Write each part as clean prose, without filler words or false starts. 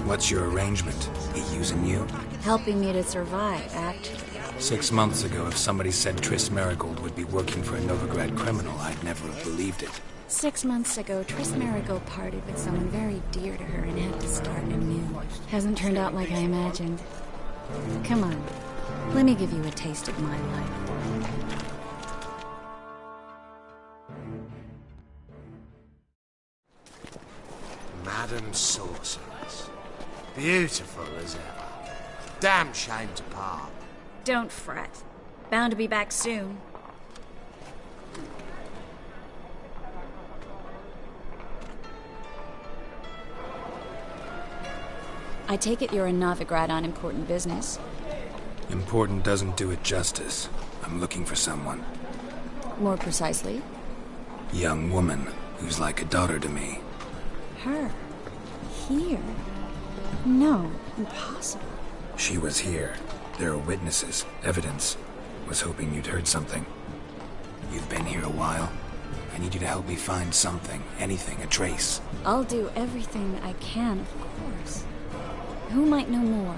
What's your arrangement? He using you? Helping me to survive, actually. 6 months ago, if somebody said Triss Merigold would be working for a Novigrad criminal, I'd never have believed it. 6 months ago, Triss Merigold partied with someone very dear to her and had to start anew. Hasn't turned out like I imagined. Come on, let me give you a taste of my life. Madam Sorceress. Beautiful as ever. Damn shame to part. Don't fret. Bound to be back soon. I take it you're in Novigrad on important business. Important doesn't do it justice. I'm looking for someone. More precisely? Young woman who's like a daughter to me. Her? Here? No, impossible. She was here. There are witnesses, evidence. Was hoping you'd heard something. You've been here a while. I need you to help me find something, anything, a trace. I'll do everything I can, of course. Who might know more?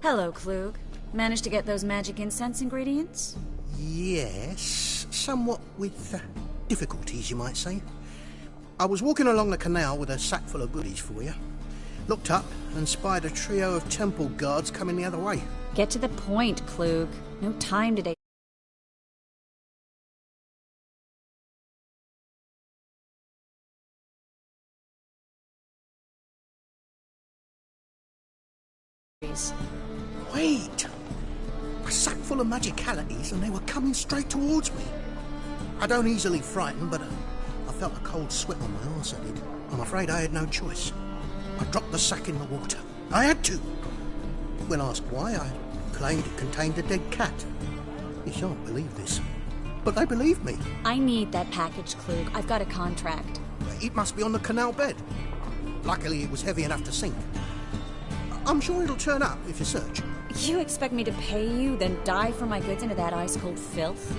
Hello, Klug. Managed to get those magic incense ingredients? Yes, somewhat with difficulties, you might say. I was walking along the canal with a sack full of goodies for you. Looked up and spied a trio of temple guards coming the other way. Get to the point, Klug. No time today. Wait! A sack full of magicalities and they were coming straight towards me. I don't easily frighten, but I felt a cold sweat on my arse, I did. I'm afraid I had no choice. I dropped the sack in the water. I had to. When asked why, I claimed it contained a dead cat. You shan't believe this, but they believed me. I need that package, Klug. I've got a contract. It must be on the canal bed. Luckily, it was heavy enough to sink. I'm sure it'll turn up if you search. You expect me to pay you, then dive for my goods into that ice-cold filth?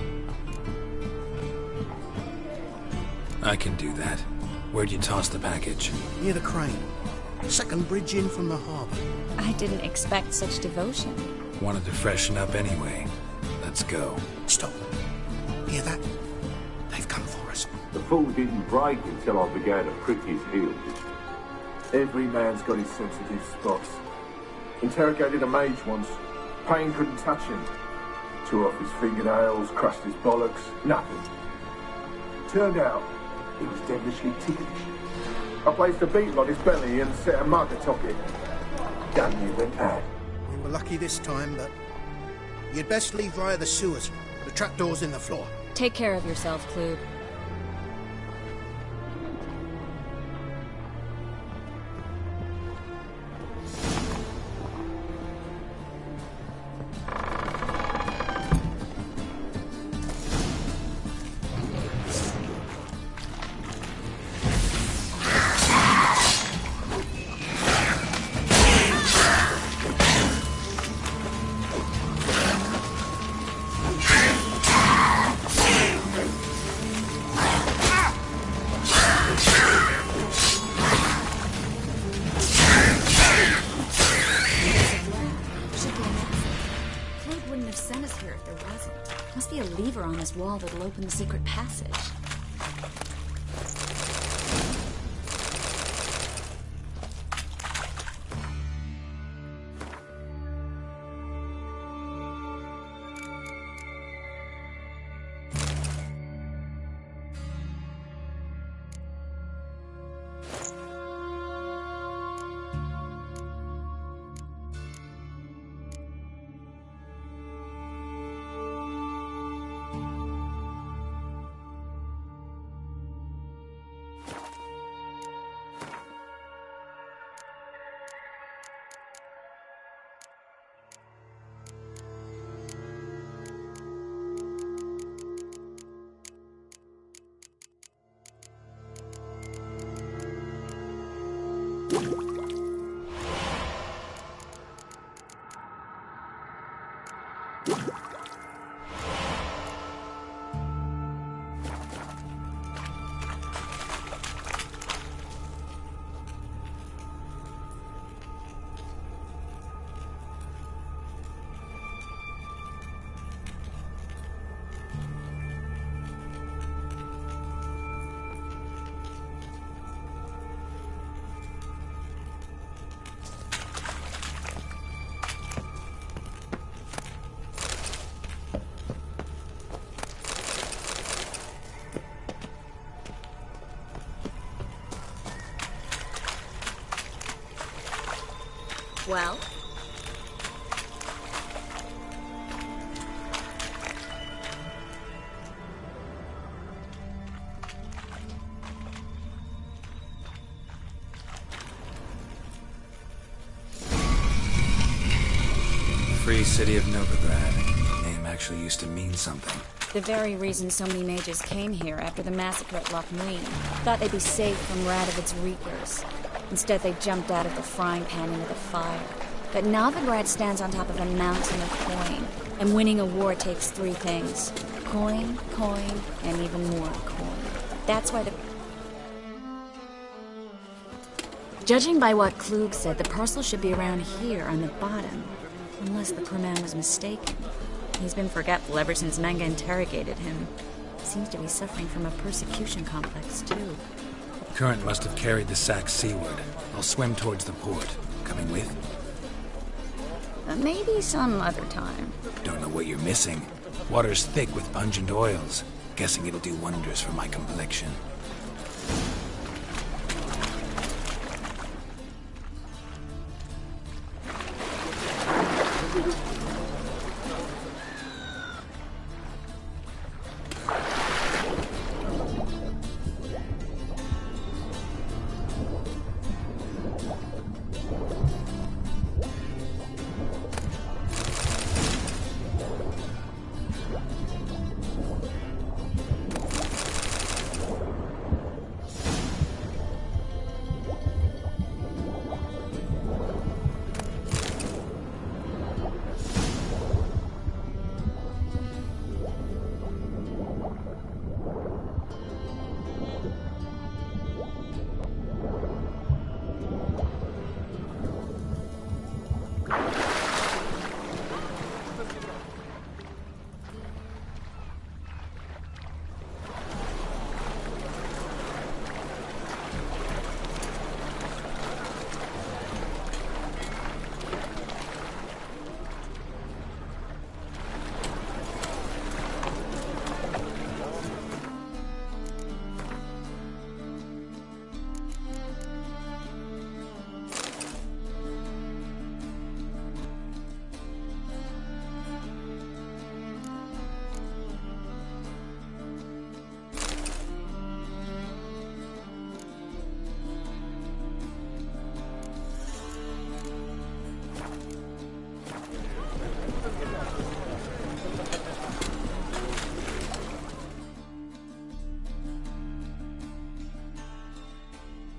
I can do that. Where'd you toss the package? Near the crane. Second bridge in from the harbour. I didn't expect such devotion. Wanted to freshen up anyway. Let's go. Stop. Hear that? They've come for us. The fool didn't break until I began to prick his heels. Every man's got his sensitive spots. Interrogated a mage once. Pain couldn't touch him. Tore off his fingernails, crushed his bollocks, nothing. Turned out, he was devilishly ticklish. I placed a beetle on his belly and set a mug atop it. Damn you, went mad. We were lucky this time, but you'd best leave via the sewers. The trapdoor's in the floor. Take care of yourself, Klug. Must be a lever on this wall that'll open the secret passage. Well? Free City of Novigrad. Name actually used to mean something. The very reason so many mages came here after the massacre at Loch Muin. Thought they'd be safe from Radovid's reapers. Instead, they jumped out of the frying pan into the fire. But Novigrad stands on top of a mountain of coin, and winning a war takes three things. Coin, coin, and even more coin. That's why the... Judging by what Klug said, the parcel should be around here on the bottom. Unless the poor man was mistaken. He's been forgetful ever since Manga interrogated him. Seems to be suffering from a persecution complex, too. Current must have carried the sack seaward. I'll swim towards the port. Coming with? Maybe some other time. Don't know what you're missing. Water's thick with pungent oils. Guessing it'll do wonders for my complexion.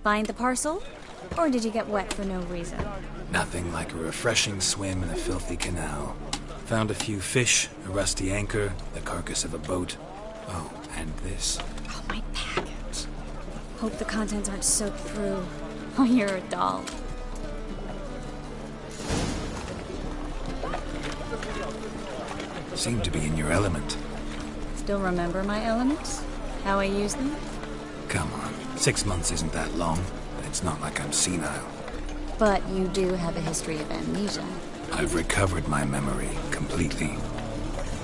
Find the parcel? Or did you get wet for no reason? Nothing like a refreshing swim in a filthy canal. Found a few fish, a rusty anchor, the carcass of a boat. Oh, and this. Oh, my package. Hope the contents aren't soaked through. Oh, you're a doll. Seem to be in your element. Still remember my elements? How I use them? Come on, 6 months isn't that long. It's not like I'm senile. But you do have a history of amnesia. I've recovered my memory completely.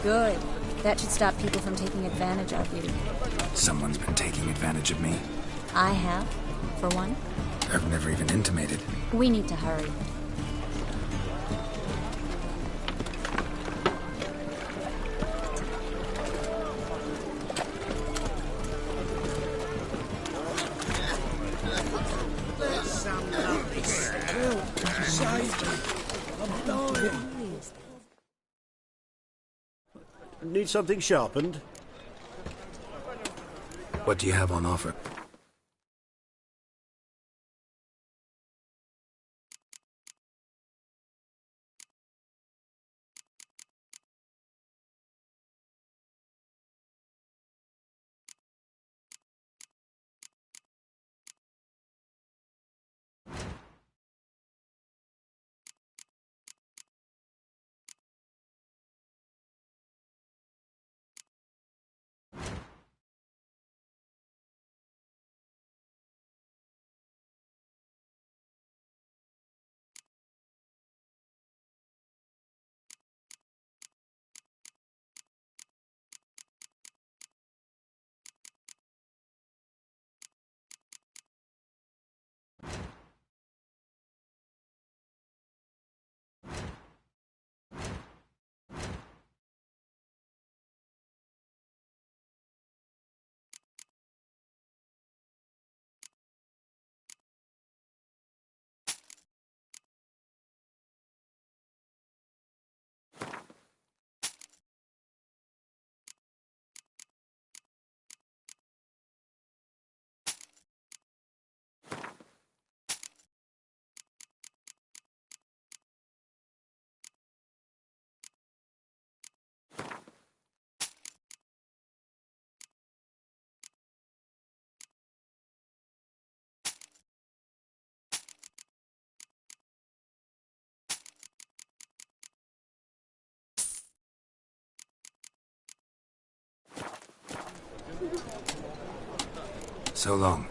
Good. That should stop people from taking advantage of you. Someone's been taking advantage of me. I have, for one. I've never even intimated. We need to hurry. Need something sharpened? What do you have on offer? So long.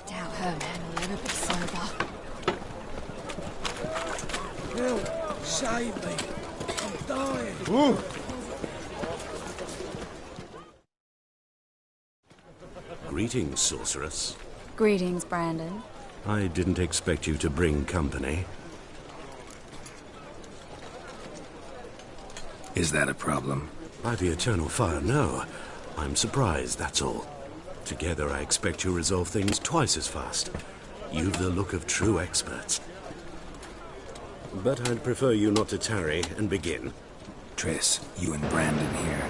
Doubt her man will ever be sober. Help! Save me! I'm dying! Greetings, sorceress. Greetings, Brandon. I didn't expect you to bring company. Is that a problem? By the eternal fire, no. I'm surprised, that's all. Together, I expect you'll resolve things twice as fast. You've the look of true experts. But I'd prefer you not to tarry and begin. Triss, you and Brandon here.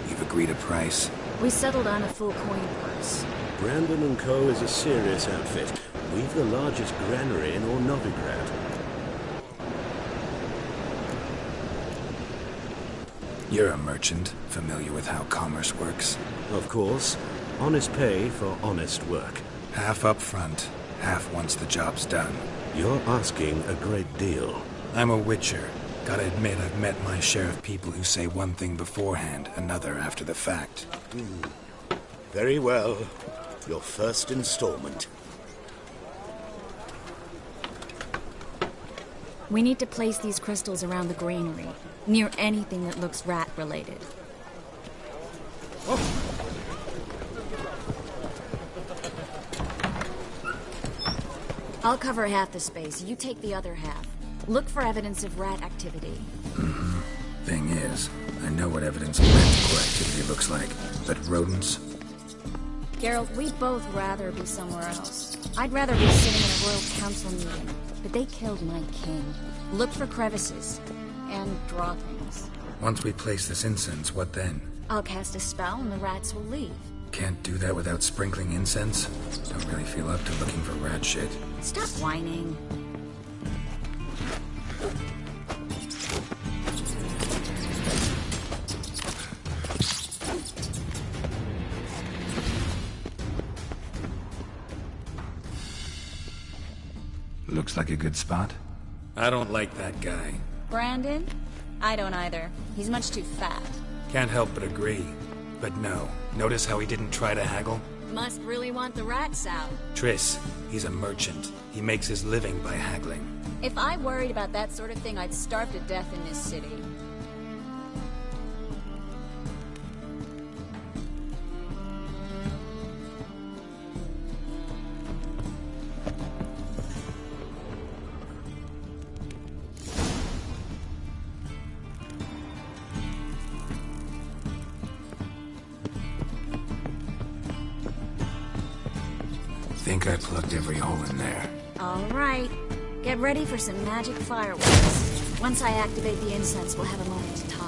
You've agreed a price? We settled on a full coin purse. Brandon & Co. is a serious outfit. We've the largest granary in all Novigrad. You're a merchant, familiar with how commerce works. Of course, honest pay for honest work. Half up front, half once the job's done. You're asking a great deal. I'm a witcher. Gotta admit, I've met my share of people who say one thing beforehand, another after the fact. Very well. Your first installment. We need to place these crystals around the granary, near anything that looks rat-related. I'll cover half the space, you take the other half. Look for evidence of rat activity. Thing is, I know what evidence of manticore activity looks like, but rodents? Geralt, we'd both rather be somewhere else. I'd rather be sitting in a royal council meeting, but they killed my king. Look for crevices, and draw things. Once we place this incense, what then? I'll cast a spell and the rats will leave. Can't do that without sprinkling incense? Don't really feel up to looking for rat shit. Stop whining. Looks like a good spot. I don't like that guy. Brandon? I don't either. He's much too fat. Can't help but agree. But no. Notice how he didn't try to haggle? Must really want the rats out. Triss, he's a merchant. He makes his living by haggling. If I worried about that sort of thing, I'd starve to death in this city. Think I plugged every hole in there. All right. Get ready for some magic fireworks. Once I activate the incense, we'll have a moment to talk.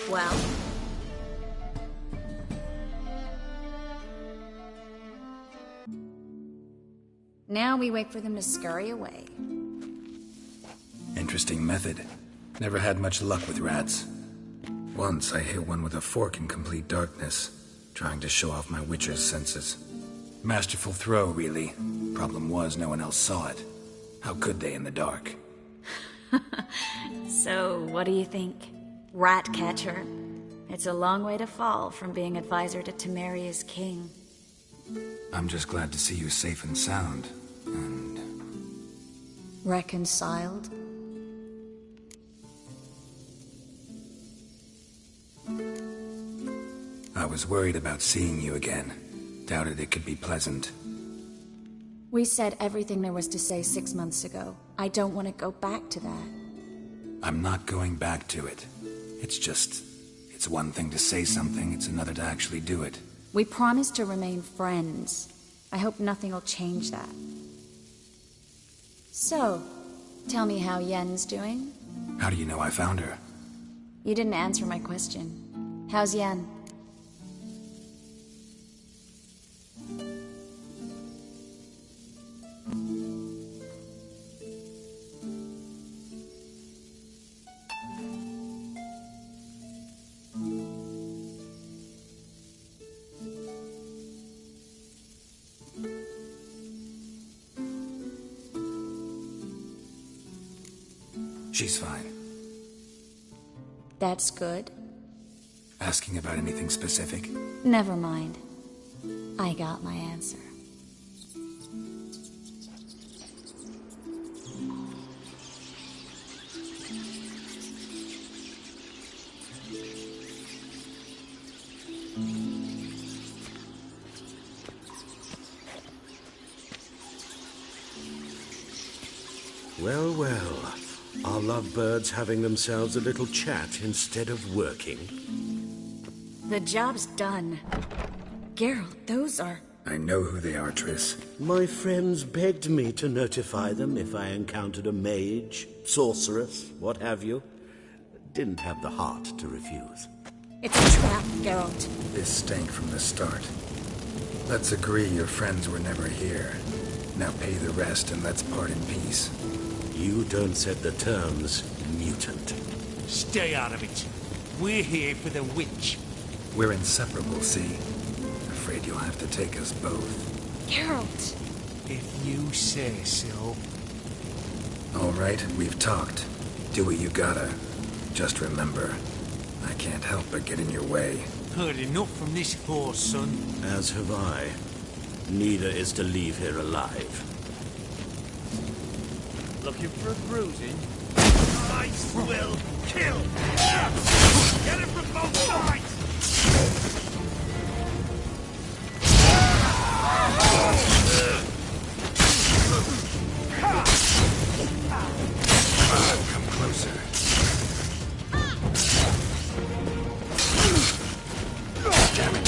Well? Now we wait for them to scurry away. Interesting method. Never had much luck with rats. Once I hit one with a fork in complete darkness, trying to show off my witcher's senses. Masterful throw, really. Problem was, no one else saw it. How could they in the dark? So, what do you think? Rat catcher? It's a long way to fall from being advisor to Temeria's king. I'm just glad to see you safe and sound. And Reconciled? I was worried about seeing you again. Doubted it could be pleasant. We said everything there was to say 6 months ago. I don't want to go back to that. I'm not going back to it. It's one thing to say something, it's another to actually do it. We promised to remain friends. I hope nothing will change that. So, tell me how Yen's doing? How do you know I found her? You didn't answer my question. How's Yen? She's fine. That's good. Asking about anything specific? Never mind. I got my answer. Well, well. Are lovebirds having themselves a little chat instead of working? The job's done. Geralt, those are... I know who they are, Triss. My friends begged me to notify them if I encountered a mage, sorceress, what have you. Didn't have the heart to refuse. It's a trap, Geralt. This stank from the start. Let's agree your friends were never here. Now pay the rest and let's part in peace. You don't set the terms, mutant. Stay out of it. We're here for the witch. We're inseparable, see? Afraid you'll have to take us both. Geralt! If you say so. All right, we've talked. Do what you gotta. Just remember, I can't help but get in your way. Heard enough from this horse, son. As have I. Neither is to leave here alive. Looking for a bruising? I will kill! Get him from both sides! Come closer. Damn it.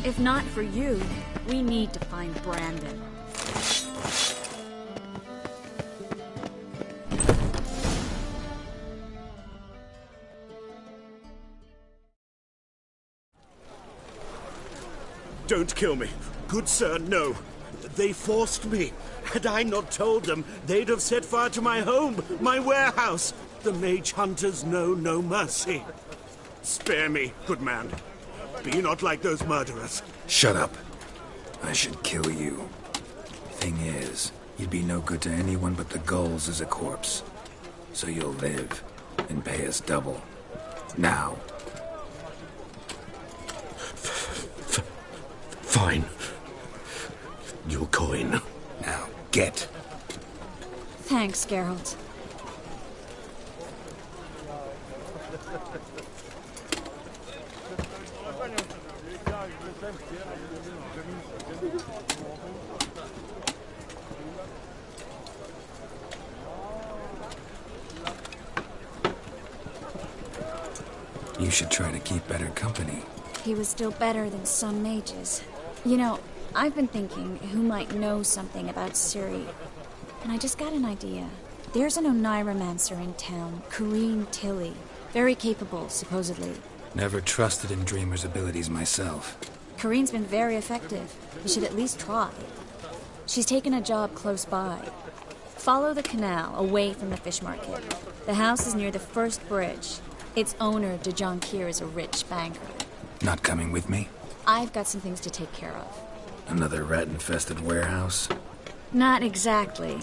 If not for you, we need to find Brandon. Don't kill me. Good sir, no. They forced me. Had I not told them, they'd have set fire to my home, my warehouse. The mage hunters know no mercy. Spare me, good man. Be not like those murderers. Shut up. I should kill you. Thing is, you'd be no good to anyone but the gulls as a corpse. So you'll live and pay us double. Now. Fine. Your coin. Now, get. Thanks, Geralt. You should try to keep better company. He was still better than some mages. You know, I've been thinking who might know something about Ciri, and I just got an idea. There's an Oneiromancer in town, Corrine Tilly. Very capable, supposedly. Never trusted in Dreamer's abilities myself. Corrine's been very effective. We should at least try. She's taken a job close by. Follow the canal, away from the fish market. The house is near the first bridge. Its owner, De Jonquière, is a rich banker. Not coming with me? I've got some things to take care of. Another rat-infested warehouse? Not exactly.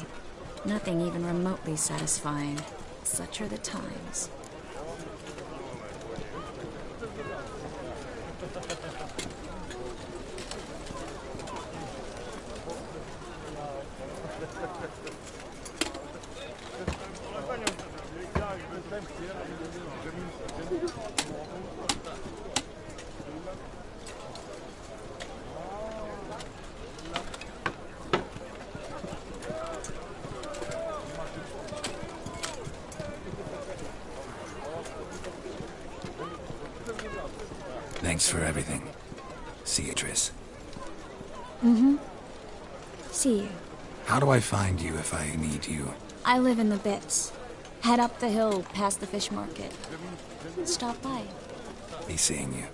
Nothing even remotely satisfying. Such are the times. Thanks for everything. See you, Triss. See you. How do I find you if I need you? I live in the Bits. Head up the hill past the fish market. Stop by. Be seeing you.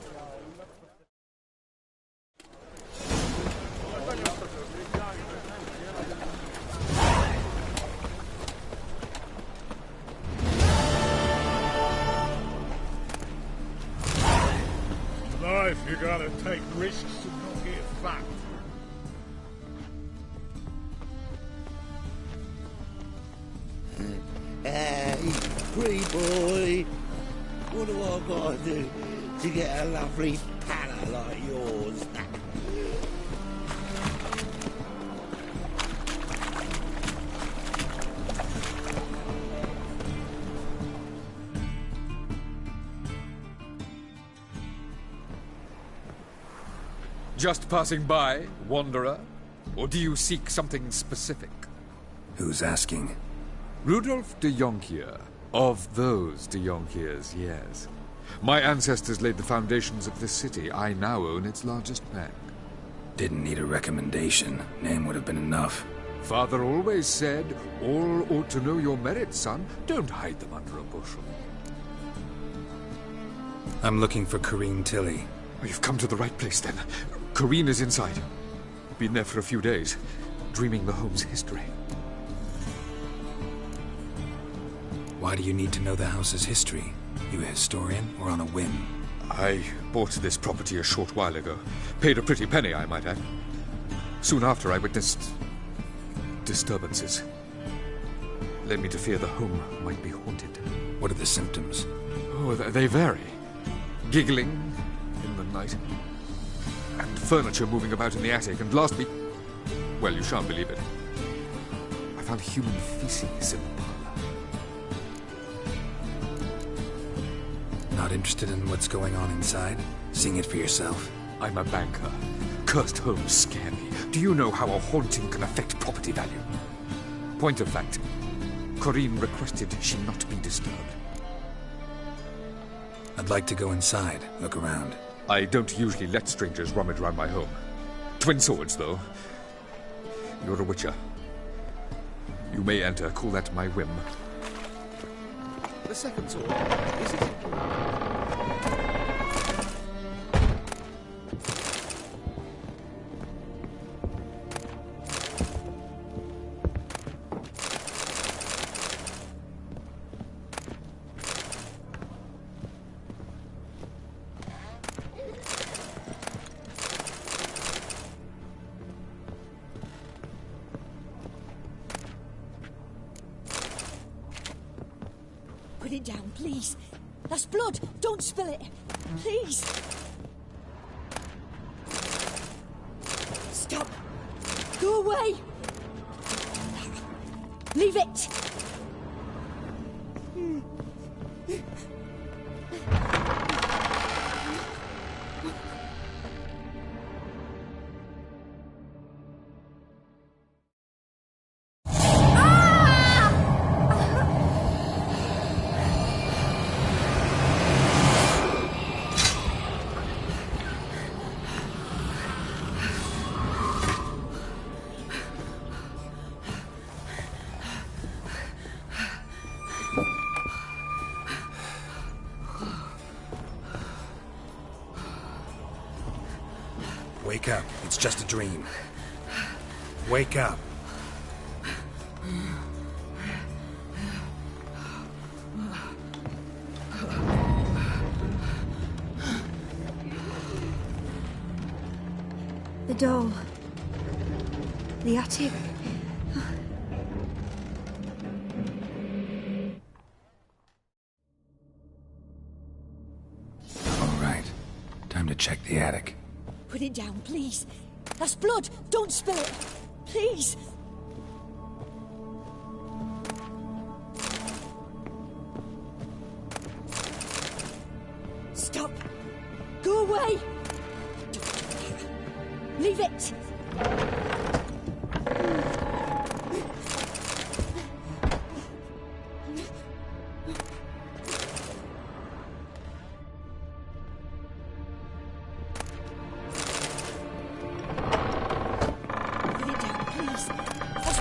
Life, you gotta take risks and not get fucked. Hey, pretty boy. What do I gotta do to get a lovely pala like yours? Just passing by, wanderer? Or do you seek something specific? Who's asking? Rudolf de Jonquière. Of those de Jonquières, yes. My ancestors laid the foundations of this city. I now own its largest bank. Didn't need a recommendation. Name would have been enough. Father always said, all ought to know your merits, son. Don't hide them under a bushel. I'm looking for Corrine Tilly. Oh, you've come to the right place, then. Corrine is inside. Been there for a few days, dreaming the home's history. Why do you need to know the house's history? You a historian or on a whim? I bought this property a short while ago. Paid a pretty penny, I might add. Soon after, I witnessed disturbances. Led me to fear the home might be haunted. What are the symptoms? Oh, they vary. Giggling in the night. And furniture moving about in the attic. And last week... well, you shan't believe it. I found human feces in the parlor. Not interested in what's going on inside? Seeing it for yourself? I'm a banker. Cursed homes scare me. Do you know how a haunting can affect property value? Point of fact, Corrine requested she not be disturbed. I'd like to go inside, look around. I don't usually let strangers rummage around my home. Twin swords, though. You're a witcher. You may enter, call that my whim. The second sword, is it? Put it down, please. That's blood. Don't spill it. Please. Stop. Go away. Leave it. Wake up. It's just a dream. Wake up. The doll. The attic. All right. Time to check the attic. Put it down, please. That's blood. Don't spill it. Please. Stop. Go away. Leave it.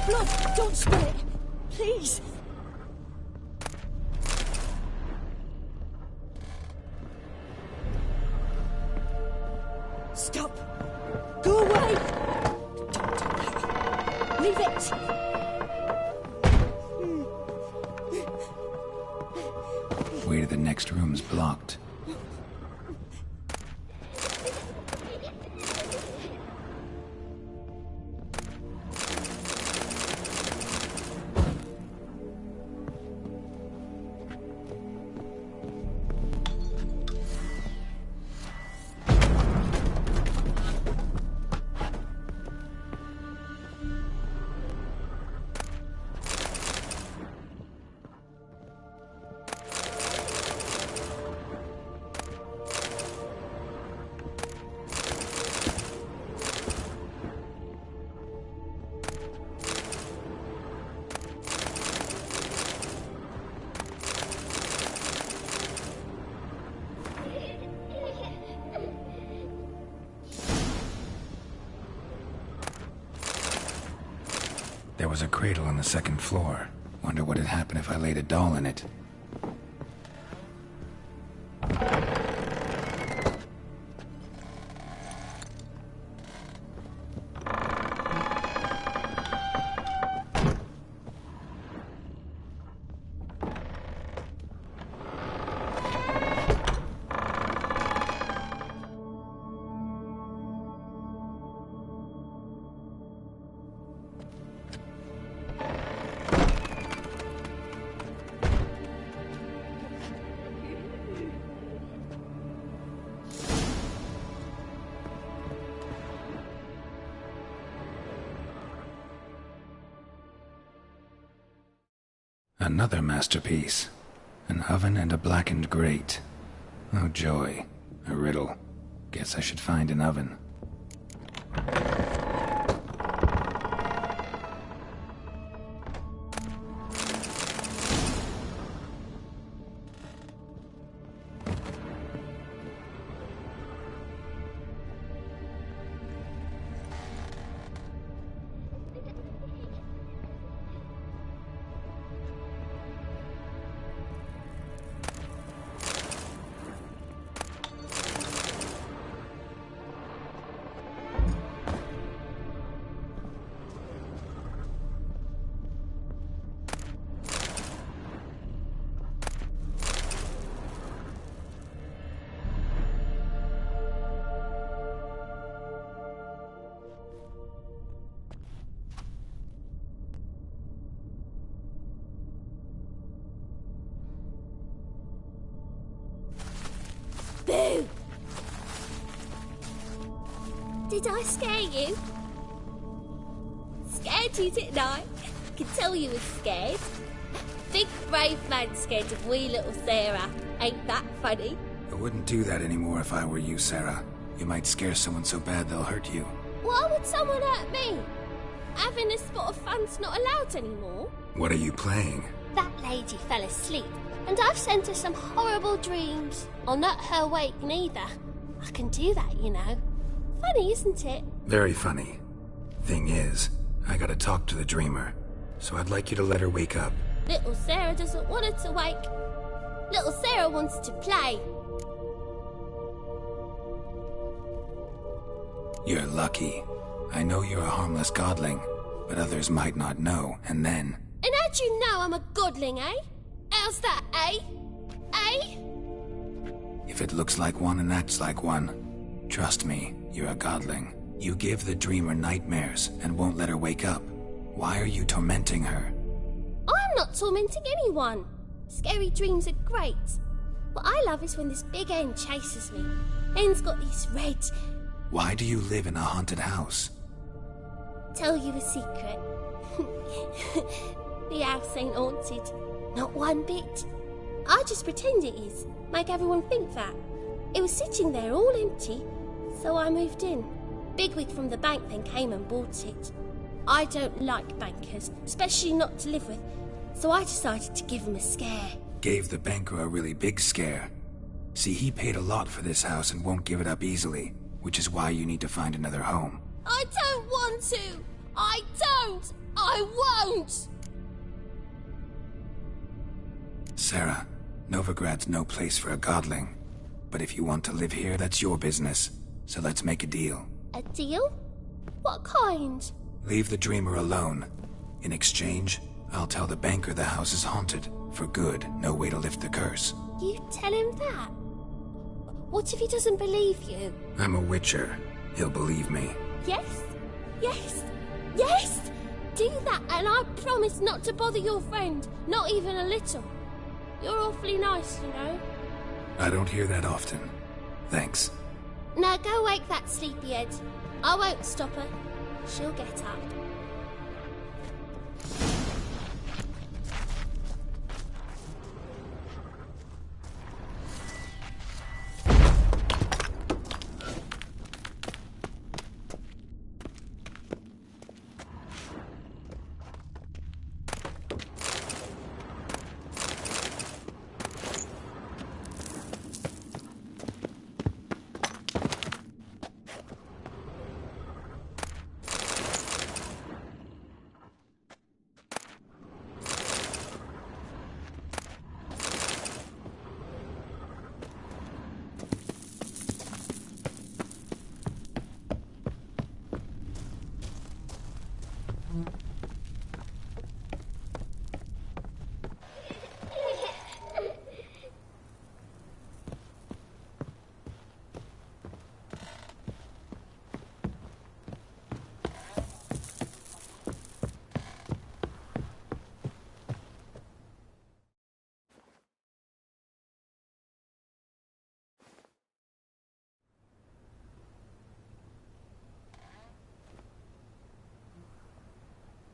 Blood! Don't spill it! Please! Stop! Go away! Don't do that! Leave it! Way to the next room's blocked. There was a cradle on the second floor. Wonder what had happened if I laid a doll in it. Another masterpiece. An oven and a blackened grate. Oh joy. A riddle. Guess I should find an oven. Boo! Did I scare you? Scared you, didn't I? I can tell you was scared. Big brave man scared of wee little Sarah. Ain't that funny? I wouldn't do that anymore if I were you, Sarah. You might scare someone so bad they'll hurt you. Why would someone hurt me? Having a spot of fun's not allowed anymore. What are you playing? That lady fell asleep, and I've sent her some horrible dreams. I'll not her wake neither. I can do that, you know. Funny, isn't it? Very funny. Thing is, I gotta talk to the dreamer, so I'd like you to let her wake up. Little Sarah doesn't want her to wake. Little Sarah wants to play. You're lucky. I know you're a harmless godling, but others might not know, and then... And how'd you know I'm a godling, eh? How's that, eh? Eh? If it looks like one and acts like one, trust me, you're a godling. You give the dreamer nightmares and won't let her wake up. Why are you tormenting her? I'm not tormenting anyone. Scary dreams are great. What I love is when this big hen chases me. Hen's got these red... Why do you live in a haunted house? Tell you a secret. The house ain't haunted. Not one bit. I just pretend it is. Make everyone think that. It was sitting there all empty, so I moved in. Bigwig from the bank then came and bought it. I don't like bankers, especially not to live with, so I decided to give him a scare. Gave the banker a really big scare. See, he paid a lot for this house and won't give it up easily, which is why you need to find another home. I don't want to! I don't! I won't! Sarah, Novigrad's no place for a godling. But if you want to live here, that's your business. So let's make a deal. A deal? What kind? Leave the dreamer alone. In exchange, I'll tell the banker the house is haunted. For good, no way to lift the curse. You tell him that? What if he doesn't believe you? I'm a witcher. He'll believe me. Yes? Yes? Yes! Do that and I promise not to bother your friend. Not even a little. You're awfully nice, you know. I don't hear that often. Thanks. Now go wake that sleepyhead. I won't stop her. She'll get up.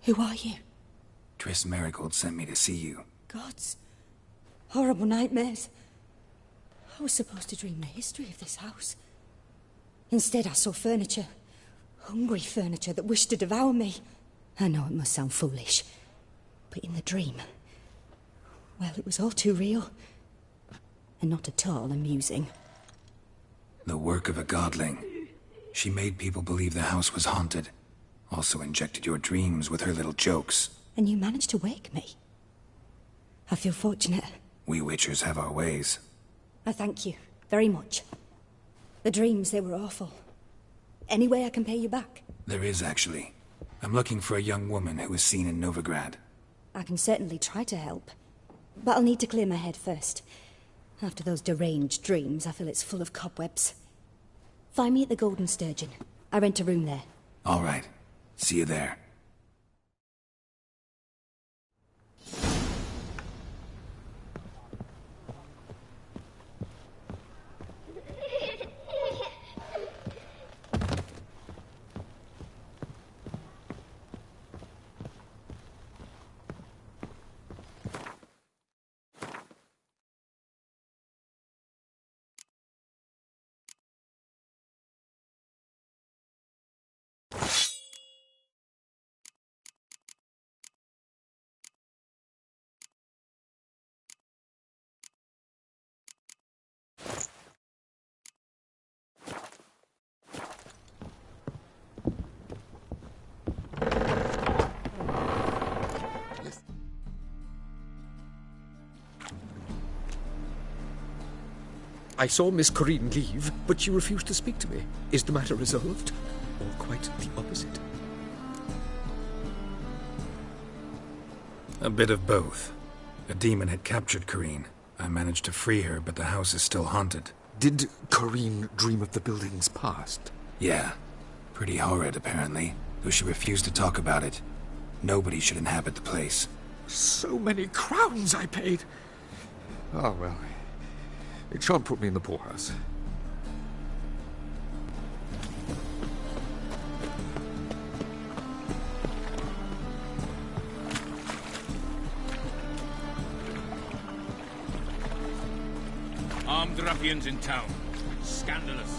Who are you? Triss Merigold sent me to see you. Gods. Horrible nightmares. I was supposed to dream the history of this house. Instead, I saw furniture. Hungry furniture that wished to devour me. I know it must sound foolish, but in the dream, well, it was all too real. And not at all amusing. The work of a godling. She made people believe the house was haunted. Also injected your dreams with her little jokes. And you managed to wake me. I feel fortunate. We witchers have our ways. I thank you very much. The dreams, they were awful. Any way I can pay you back? There is, actually. I'm looking for a young woman who was seen in Novigrad. I can certainly try to help. But I'll need to clear my head first. After those deranged dreams, I feel it's full of cobwebs. Find me at the Golden Sturgeon. I rent a room there. All right. See you there. I saw Miss Corinne leave, but she refused to speak to me. Is the matter resolved? Or quite the opposite? A bit of both. A demon had captured Corinne. I managed to free her, but the house is still haunted. Did Corinne dream of the building's past? Yeah. Pretty horrid, apparently. Though she refused to talk about it. Nobody should inhabit the place. So many crowns I paid! Oh, well. It shan't put me in the poorhouse. Armed ruffians in town. Scandalous.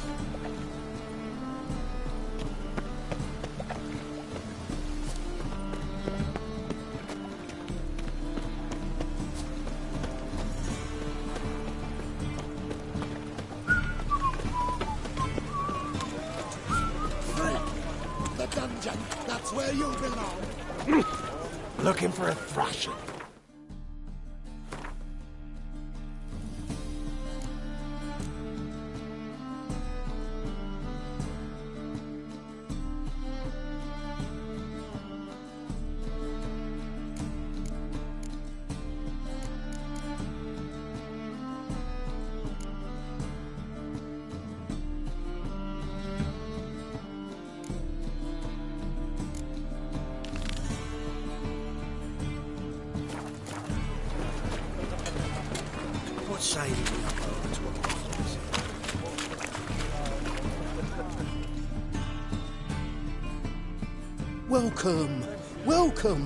The dungeon, that's where you belong. Looking for a thrashing. What say we go over to a conference? Welcome, welcome.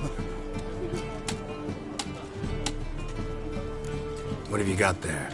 What have you got there?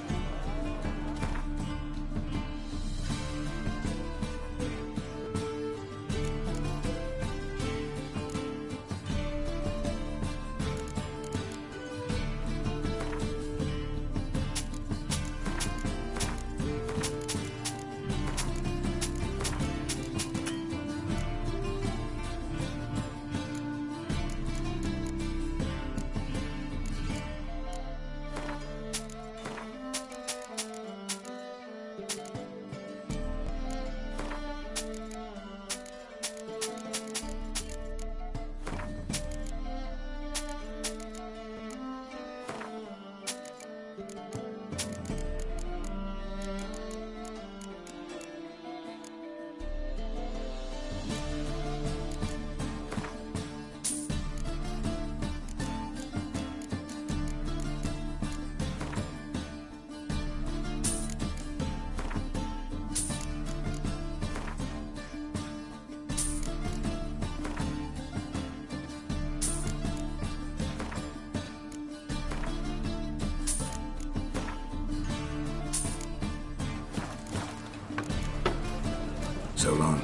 So long.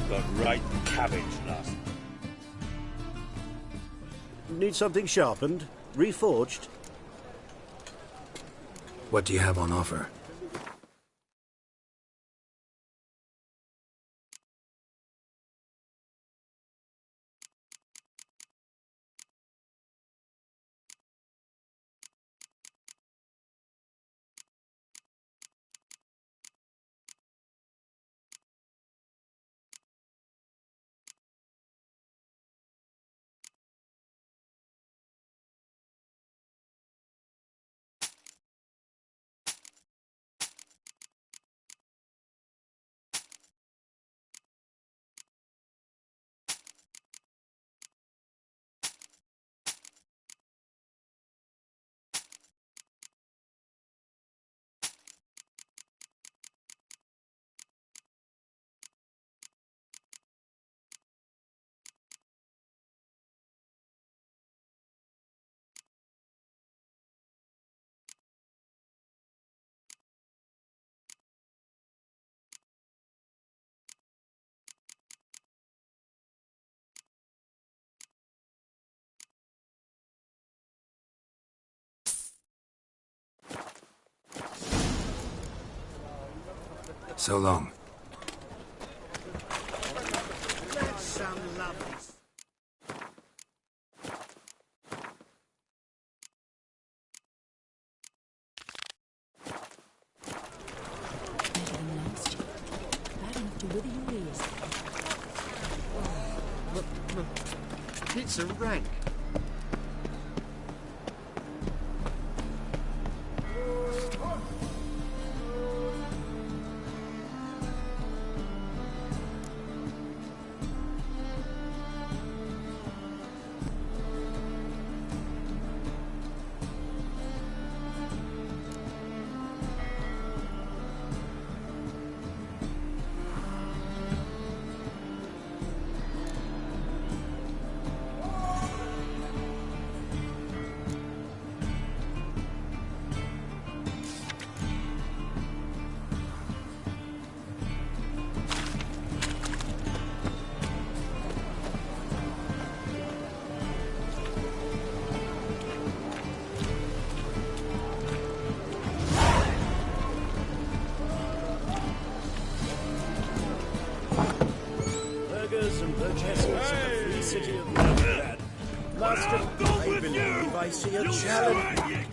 Got right cabbage last. Need something sharpened? Reforged? What do you have on offer? So long. It's a rank. And purchasers of the free city of Belgrade. Master, I believe I see a challenge.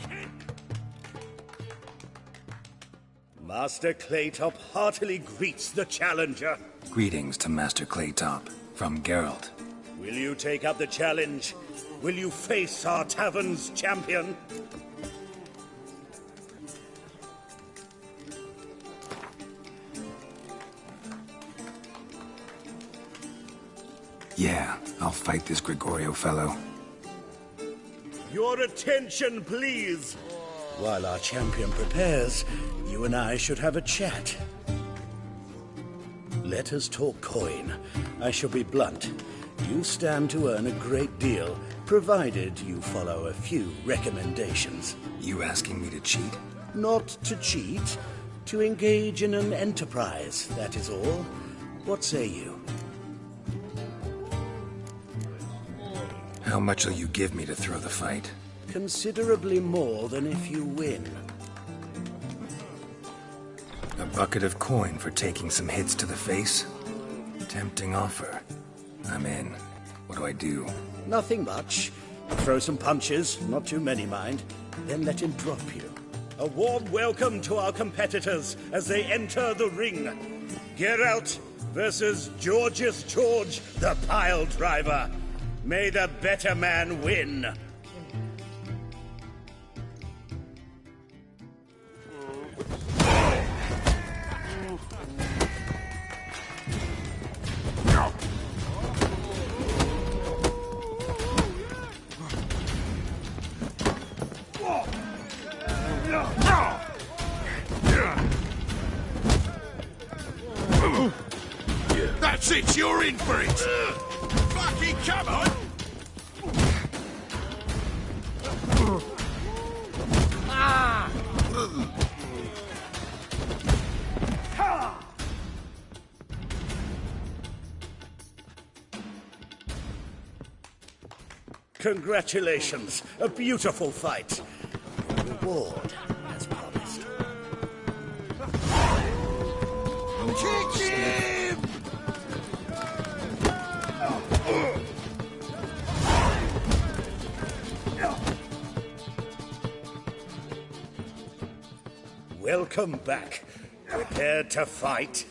Master Claytop heartily greets the challenger. Greetings to Master Claytop, from Geralt. Will you take up the challenge? Will you face our tavern's champion? Yeah, I'll fight this Gregorio fellow. Your attention, please. While our champion prepares, you and I should have a chat. Let us talk coin. I shall be blunt. You stand to earn a great deal, provided you follow a few recommendations. You asking me to cheat? Not to cheat, to engage in an enterprise, that is all. What say you? How much will you give me to throw the fight? Considerably more than if you win. A bucket of coin for taking some hits to the face? Tempting offer. I'm in. What do I do? Nothing much. Throw some punches, not too many, mind. Then let him drop you. A warm welcome to our competitors as they enter the ring. Geralt versus Georgius George, the pile driver. May the better man win. That's it, you're in for it! Fucking come on! Congratulations, a beautiful fight. Your reward, as promised. Kick him! Welcome back. Prepared to fight?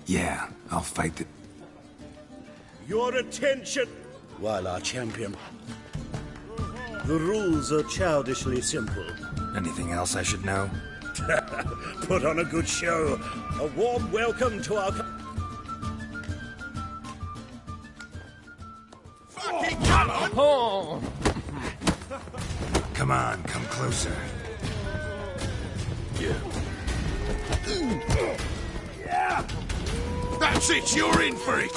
Yeah, I'll fight the... Your attention! While our champion... The rules are childishly simple. Anything else I should know? Put on a good show. A warm welcome to our... Fucking come on! Oh. Come on, come closer. Yeah. That's it, you're in for it!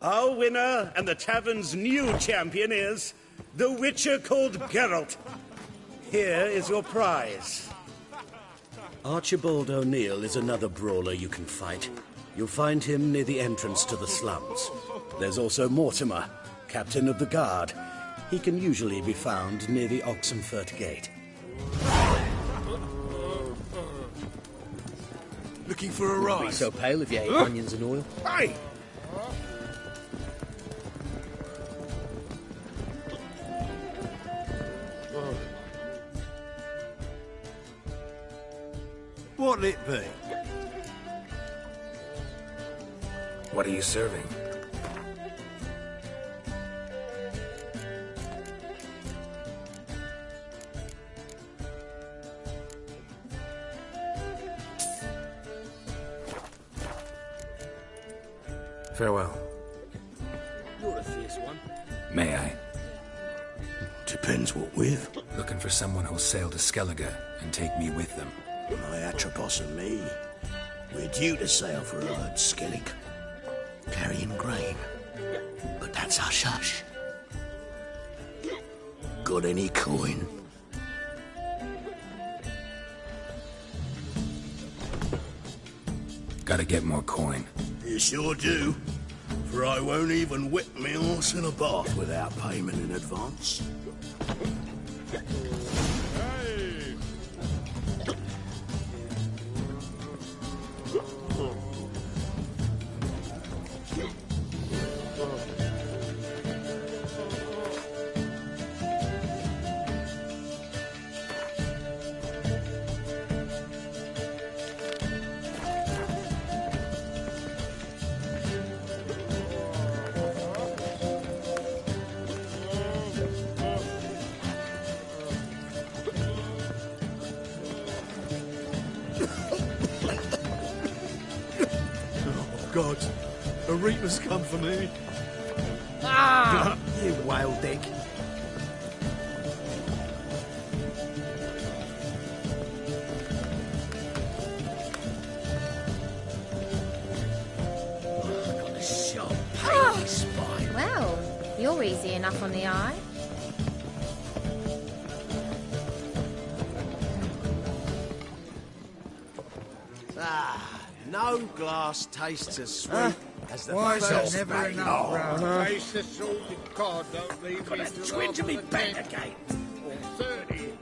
Our winner and the tavern's new champion is the Witcher called Geralt. Here is your prize. Archibald O'Neill is another brawler you can fight. You'll find him near the entrance to the slums. There's also Mortimer, captain of the guard. He can usually be found near the Oxenfurt Gate. Looking for a rise? Be so pale if you ate onions and oil. Hey! What'll it be? What are you serving? Farewell. You're a fierce one. May I? Depends what with. Looking for someone who'll sail to Skellige and take me with them. My Atropos and me, we're due to sail for Erd Skellig, carrying grain. But that's hush-hush. Got any coin? Gotta get more coin. You sure do. For I won't even whip me horse in a bath without payment in advance. God, a reaper's come for me. Ah! You whale dick. Got a sharp pain in his spine. Well, you're easy enough on the eye. No glass tastes as sweet as the Why is there first never bag. enough round? Taste the salted cod, don't leave Got me a till twinge of after me the back 10th again. or 30.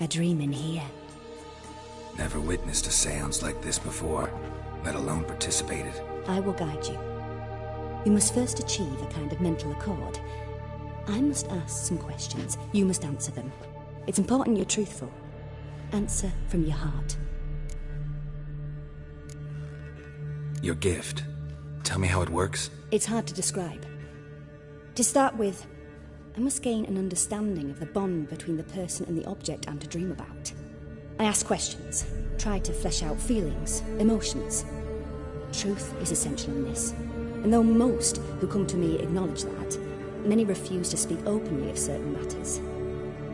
A dream in here. Never witnessed a seance like this before, let alone participated. I will guide you. You must first achieve a kind of mental accord. I must ask some questions. You must answer them. It's important you're truthful. Answer from your heart. Your gift. Tell me how it works. It's hard to describe. To start with, I must gain an understanding of the bond between the person and the object I'm to dream about. I ask questions, try to flesh out feelings, emotions. Truth is essential in this. And though most who come to me acknowledge that, many refuse to speak openly of certain matters.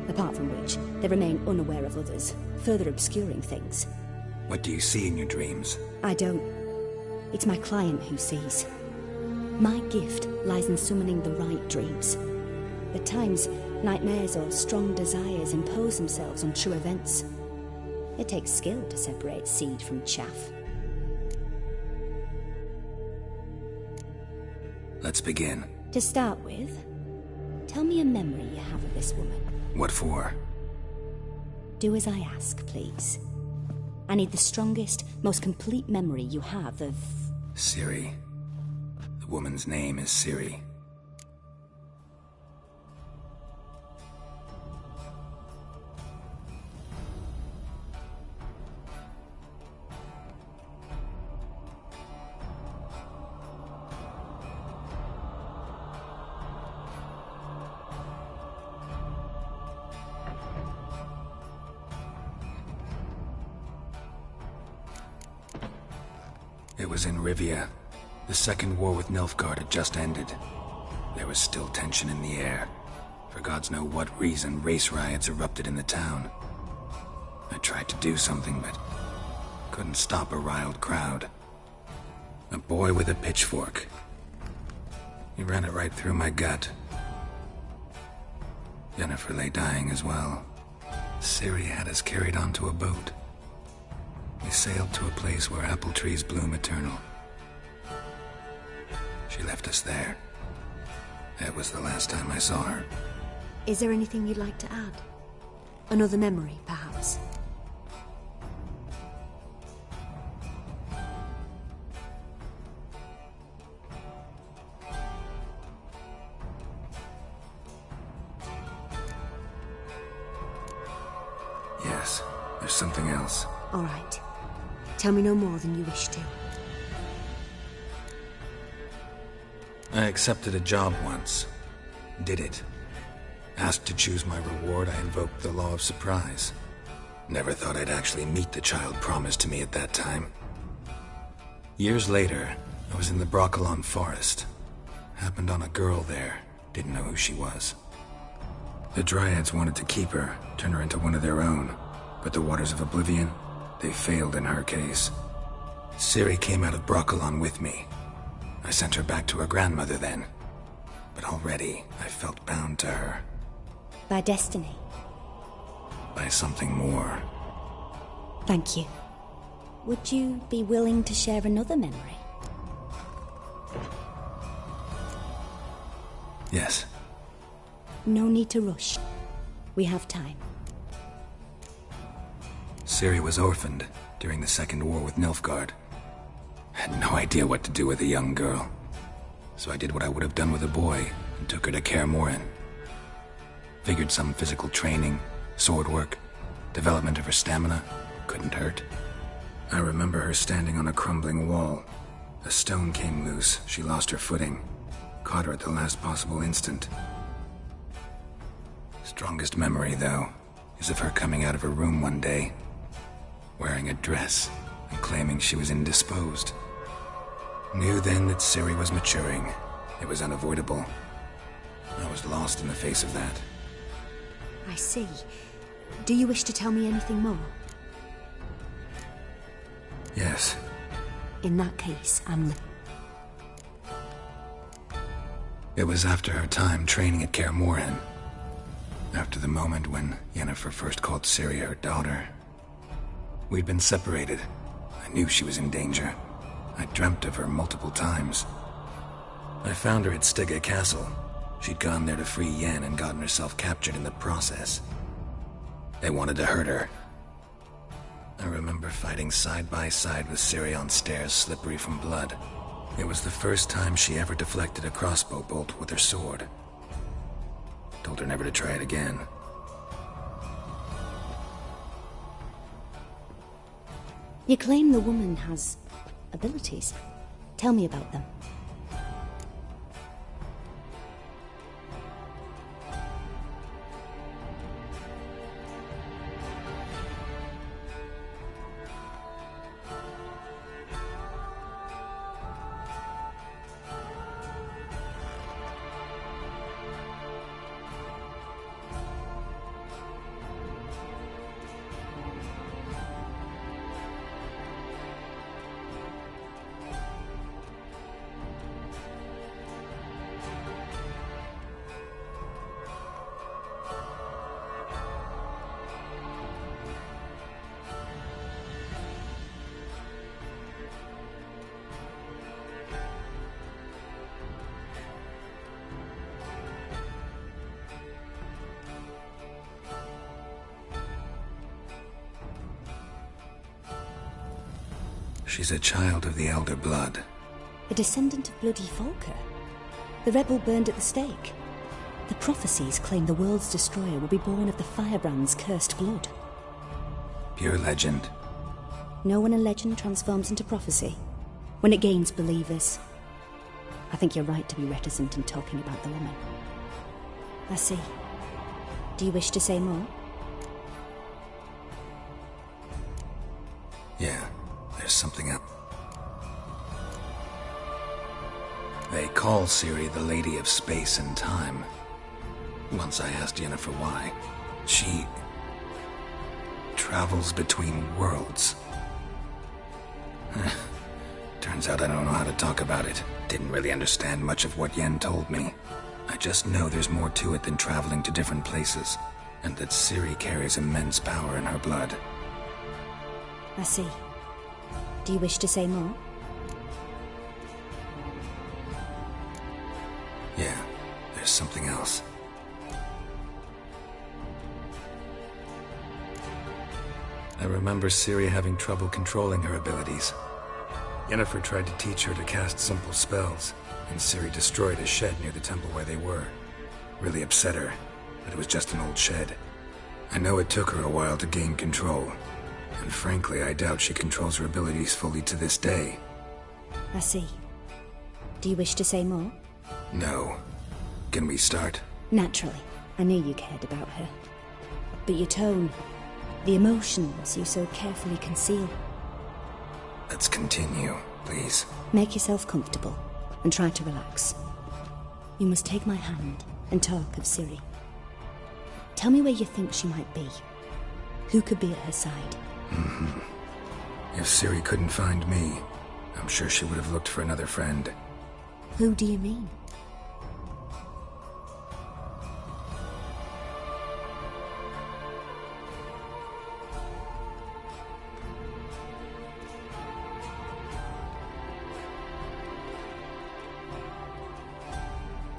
Apart from which, they remain unaware of others, further obscuring things. What do you see in your dreams? I don't. It's my client who sees. My gift lies in summoning the right dreams. At times, nightmares or strong desires impose themselves on true events. It takes skill to separate seed from chaff. Let's begin. To start with, tell me a memory you have of this woman. What for? Do as I ask, please. I need the strongest, most complete memory you have of... Ciri. The woman's name is Ciri. It was in Rivia. The second war with Nilfgaard had just ended. there was still tension in the air. For gods know what reason, race riots erupted in the town. I tried to do something, but couldn't stop a riled crowd. A boy with a pitchfork. He ran it right through my gut. Yennefer lay dying as well. Ciri had us carried onto a boat. We sailed to a place where apple trees bloom eternal. She left us there. That was the last time I saw her. Is there anything you'd like to add? Another memory, perhaps? Yes, there's something else. All right. Tell me no more than you wish to. I accepted a job once. Did it. Asked to choose my reward, I invoked the law of surprise. Never thought I'd actually meet the child promised to me at that time. Years later, I was in the Brokilon forest. Happened on a girl there. Didn't know who she was. The Dryads wanted to keep her, turn her into one of their own. But the Waters of Oblivion, they failed in her case. Ciri came out of Brokilon with me. I sent her back to her grandmother then. But already, I felt bound to her. By destiny? By something more. Thank you. Would you be willing to share another memory? Yes. No need to rush. We have time. Ciri was orphaned during the Second War with Nilfgaard. Had no idea what to do with a young girl. So I did what I would have done with a boy and took her to Kaer Morhen. Figured some physical training, sword work, development of her stamina couldn't hurt. I remember her standing on a crumbling wall. A stone came loose, she lost her footing. Caught her at the last possible instant. Strongest memory, though, is of her coming out of her room one day, wearing a dress and claiming she was indisposed. Knew then that Ciri was maturing. It was unavoidable. I was lost in the face of that. I see. Do you wish to tell me anything more? Yes. In that case, I'm... It was after her time training at Kaer Morhen. After the moment when Yennefer first called Ciri her daughter. We'd been separated. I knew she was in danger. I dreamt of her multiple times. I found her at Stygga Castle. She'd gone there to free Yen and gotten herself captured in the process. They wanted to hurt her. I remember fighting side by side with Ciri on stairs slippery from blood. It was the first time she ever deflected a crossbow bolt with her sword. Told her never to try it again. You claim the woman has abilities. Tell me about them. She's a child of the Elder Blood. A descendant of bloody Volker. The rebel burned at the stake. The prophecies claim the world's destroyer will be born of the Firebrand's cursed blood. Pure legend. Know when a legend transforms into prophecy? When it gains believers. I think you're right to be reticent in talking about the woman. I see. Do you wish to say more? Yeah, there's something up. They call call Ciri the Lady of Space and Time. Once I asked Yennefer why. She travels between worlds. Turns out I don't know how to talk about it. Didn't really understand much of what Yen told me. I just know there's more to it than traveling to different places, and that Ciri carries immense power in her blood. I see. Do you wish to say more? Yeah, there's something else. I remember Ciri having trouble controlling her abilities. Yennefer tried to teach her to cast simple spells, and Ciri destroyed a shed near the temple where they were. Really upset her, but it was just an old shed. I know it took her a while to gain control, and frankly, I doubt she controls her abilities fully to this day. I see. Do you wish to say more? No. Can we start? Naturally. I knew you cared about her. But your tone, the emotions you so carefully conceal. Let's continue, please. Make yourself comfortable and try to relax. You must take my hand and talk of Ciri. Tell me where you think she might be. Who could be at her side? If Ciri couldn't find me, I'm sure she would have looked for another friend. Who do you mean?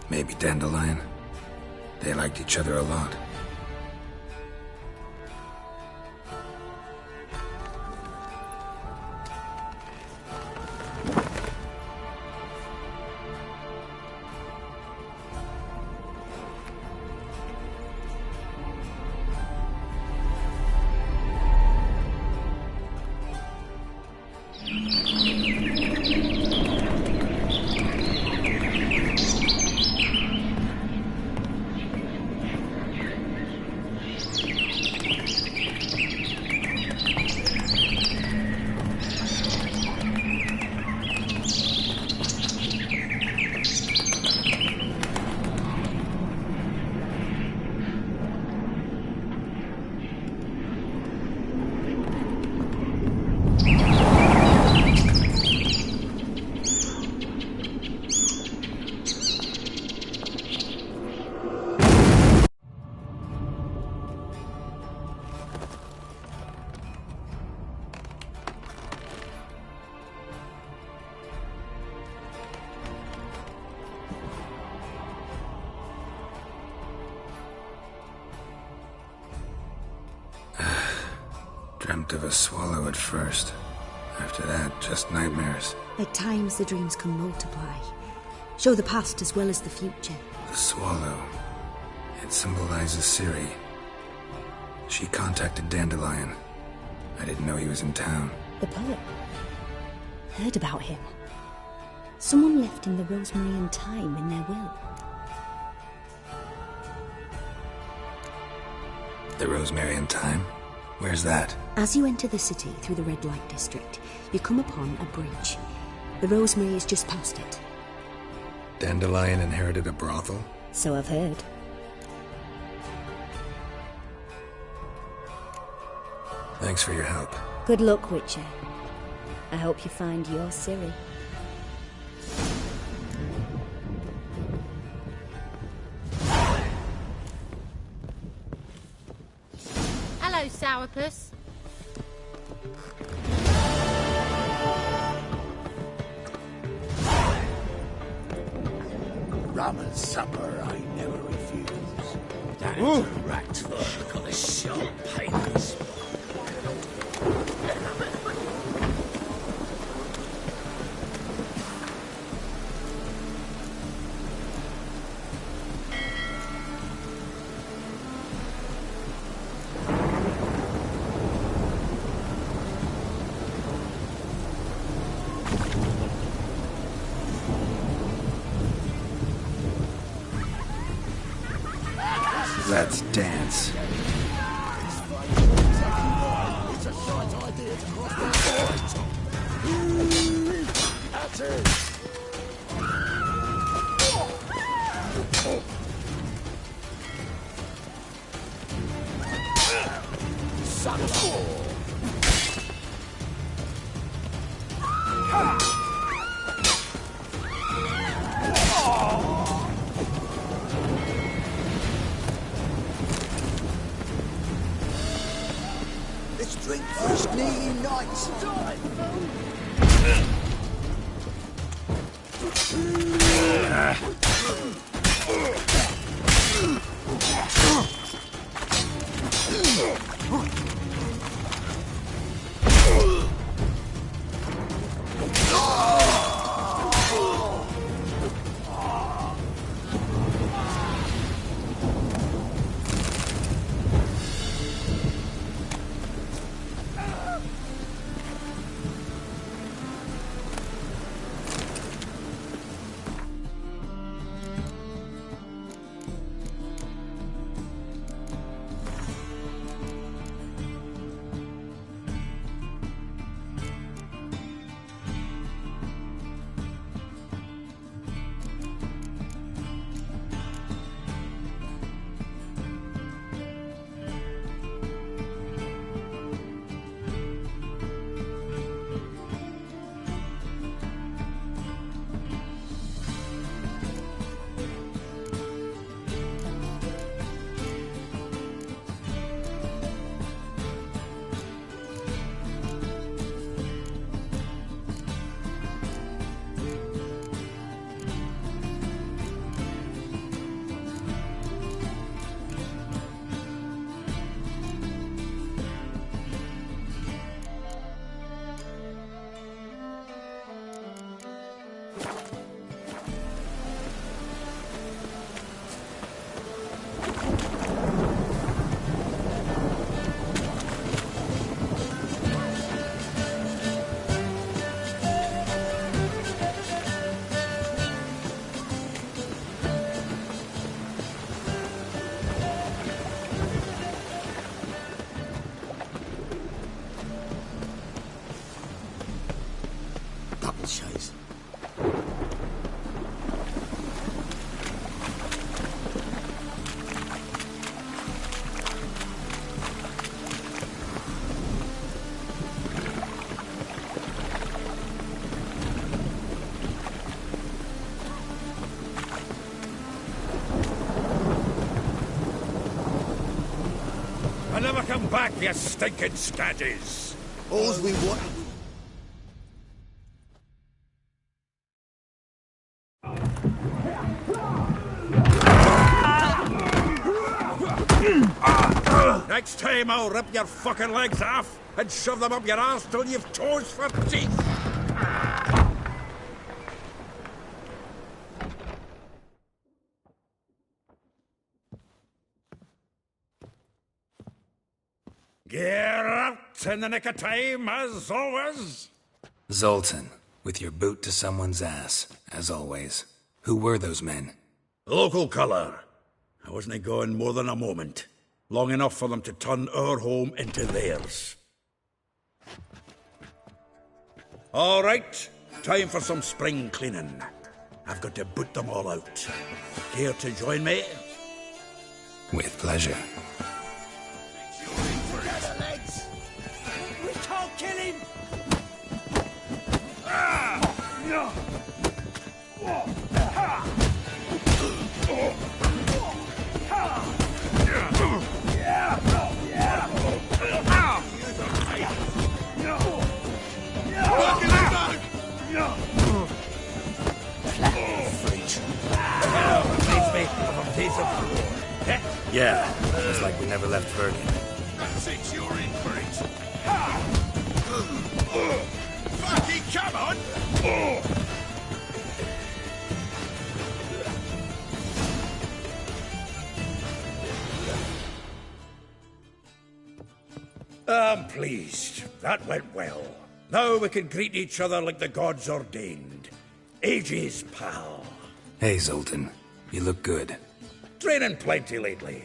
Maybe Dandelion. They liked each other a lot. Dreamt of a swallow at first. After that, just nightmares. At times the dreams can multiply. Show the past as well as the future. The swallow. It symbolizes Ciri. She contacted Dandelion. I didn't know he was in town. The poet. Heard about him. Someone left him the rosemary and thyme in their will. The rosemary and thyme? Where's that? As you enter the city through the red light district, you come upon a bridge. The rosemary is just past it. Dandelion inherited a brothel? So I've heard. Thanks for your help. Good luck, Witcher. I hope you find your Ciri. Hello, Sourpuss. Rum and supper I never refuse. That is a rat's fur got a sharp pain spot. Let's dance. It's a shite idea to cross the fight. That's it. lights! Double chase. I never come back, you stinking scaddies! All's we want. Next time I'll rip your fucking legs off and shove them up your arse till you've toes for teeth! Get out in the nick of time, as always! Zoltan, with your boot to someone's ass, as always. Who were those men? Local colour. I wasn't gone more than a moment. Long enough for them to turn our home into theirs. All right, time for some spring cleaning. I've got to boot them all out. Care to join me? With pleasure. We can't kill him! Yeah, it's like we never left Vergen. That's it, you're in for it. Fucking come on! I'm pleased. That went well. Now we can greet each other like the gods ordained. Ages, pal. Hey, Zoltan. You look good. Training plenty lately.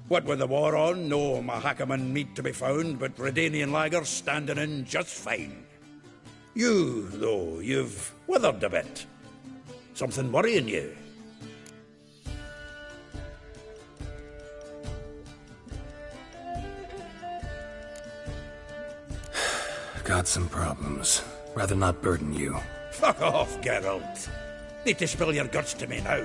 What with the war on, no Mahakaman meat to be found, but Redanian lagers standing in just fine. You, though, you've withered a bit. Something worrying you? Got some problems. Rather not burden you. Fuck off, Geralt. Need to spill your guts to me now.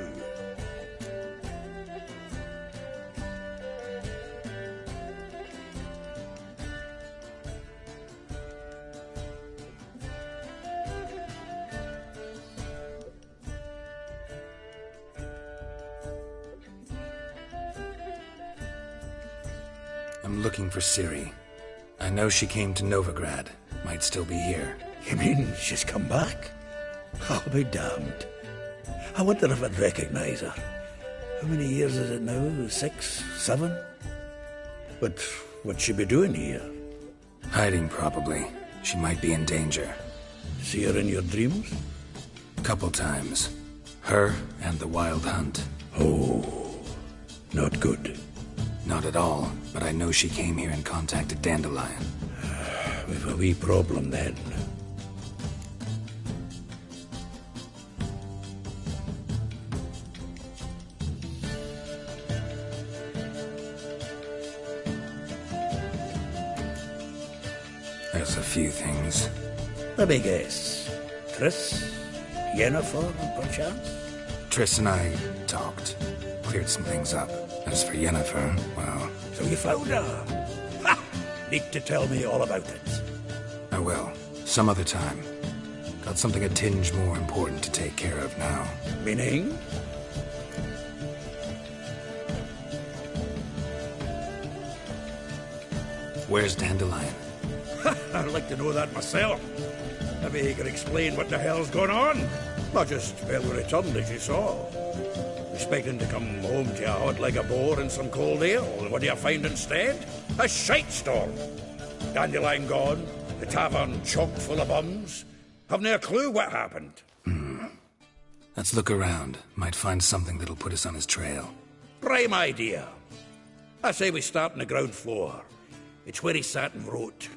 I'm looking for Ciri. I know she came to Novigrad. Might still be here. You mean she's come back? I'll be damned. I wonder if I'd recognize her. How many years is it now? 6, 7? But what'd she be doing here? Hiding, probably. She might be in danger. See her in your dreams? Couple times. Her and the Wild Hunt. Oh, not good. Not at all, but I know she came here and contacted Dandelion. We've a wee problem then. There's a few things. Let me guess. Triss? Yennefer, perchance? Triss and I talked. Cleared some things up. As for Yennefer, well... So you found her? Ha! Need to tell me all about it. I will. Some other time. Got something a tinge more important to take care of now. Meaning? Where's Dandelion? I'd like to know that myself. Maybe he could explain what the hell's going on. Not just well returned, as you saw. Expecting to come home to you hot like a boar and some cold ale. What do you find instead? A shite storm. Dandelion gone, the tavern chock full of bums. Haven't a clue what happened. Let's look around. Might find something that'll put us on his trail. Prime idea. I say we start on the ground floor. It's where he sat and wrote.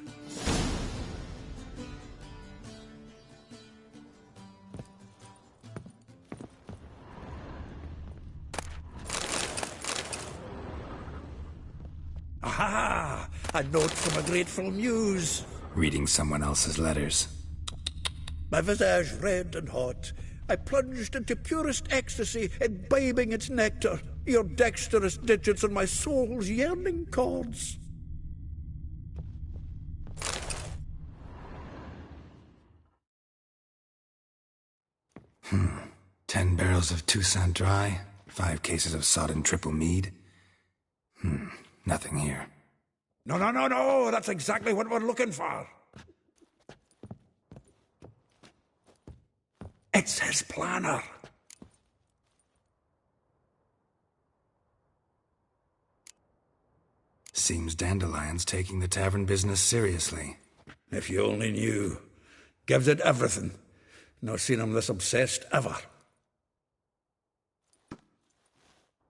Aha! A note from a grateful muse. Reading someone else's letters. My visage red and hot, I plunged into purest ecstasy, imbibing its nectar, your dexterous digits on my soul's yearning chords. Hmm. 10 barrels of Toussaint Dry, 5 cases of sodden triple mead. Nothing here. No, that's exactly what we're looking for. It's his planner. Seems Dandelion's taking the tavern business seriously. If you only knew. Gives it everything. Not seen him this obsessed ever.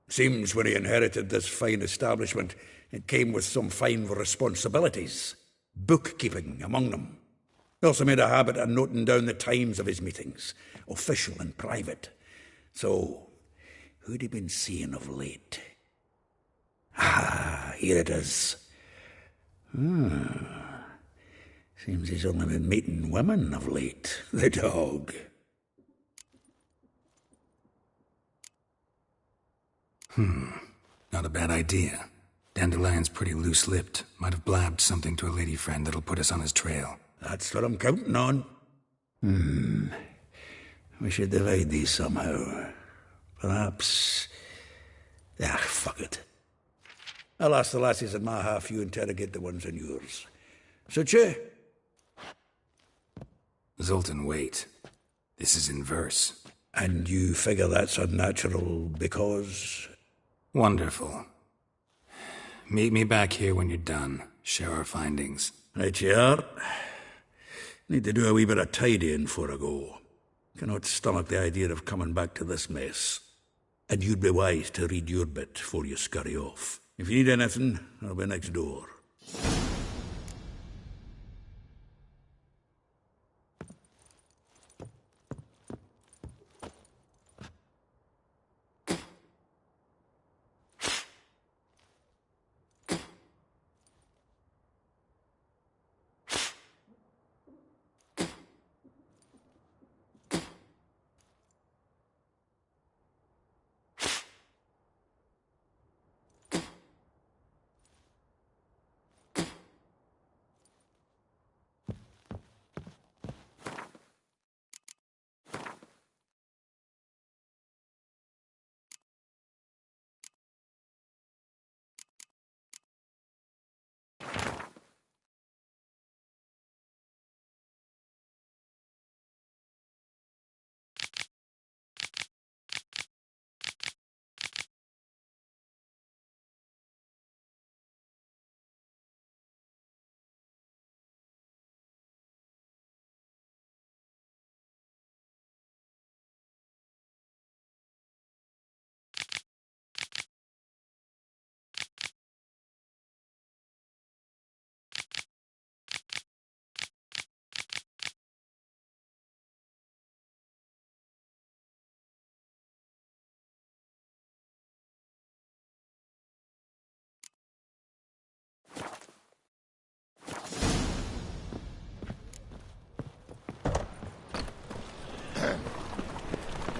Seems when he inherited this fine establishment, it came with some fine responsibilities. Bookkeeping among them. He also made a habit of noting down the times of his meetings, official and private. So, who'd he been seeing of late? Ah, here it is. Seems he's only been meeting women of late. The dog. Not a bad idea. Dandelion's pretty loose-lipped. Might have blabbed something to a lady friend that'll put us on his trail. That's what I'm counting on. We should divide these somehow. Perhaps... fuck it. I'll ask the lassies in my half, you interrogate the ones in yours. Suit you? Zoltan, wait. This is in verse. And you figure that's unnatural because... Wonderful. Meet me back here when you're done. Share our findings. Right you are. Need to do a wee bit of tidying before I go. Cannot stomach the idea of coming back to this mess. And you'd be wise to read your bit before you scurry off. If you need anything, I'll be next door.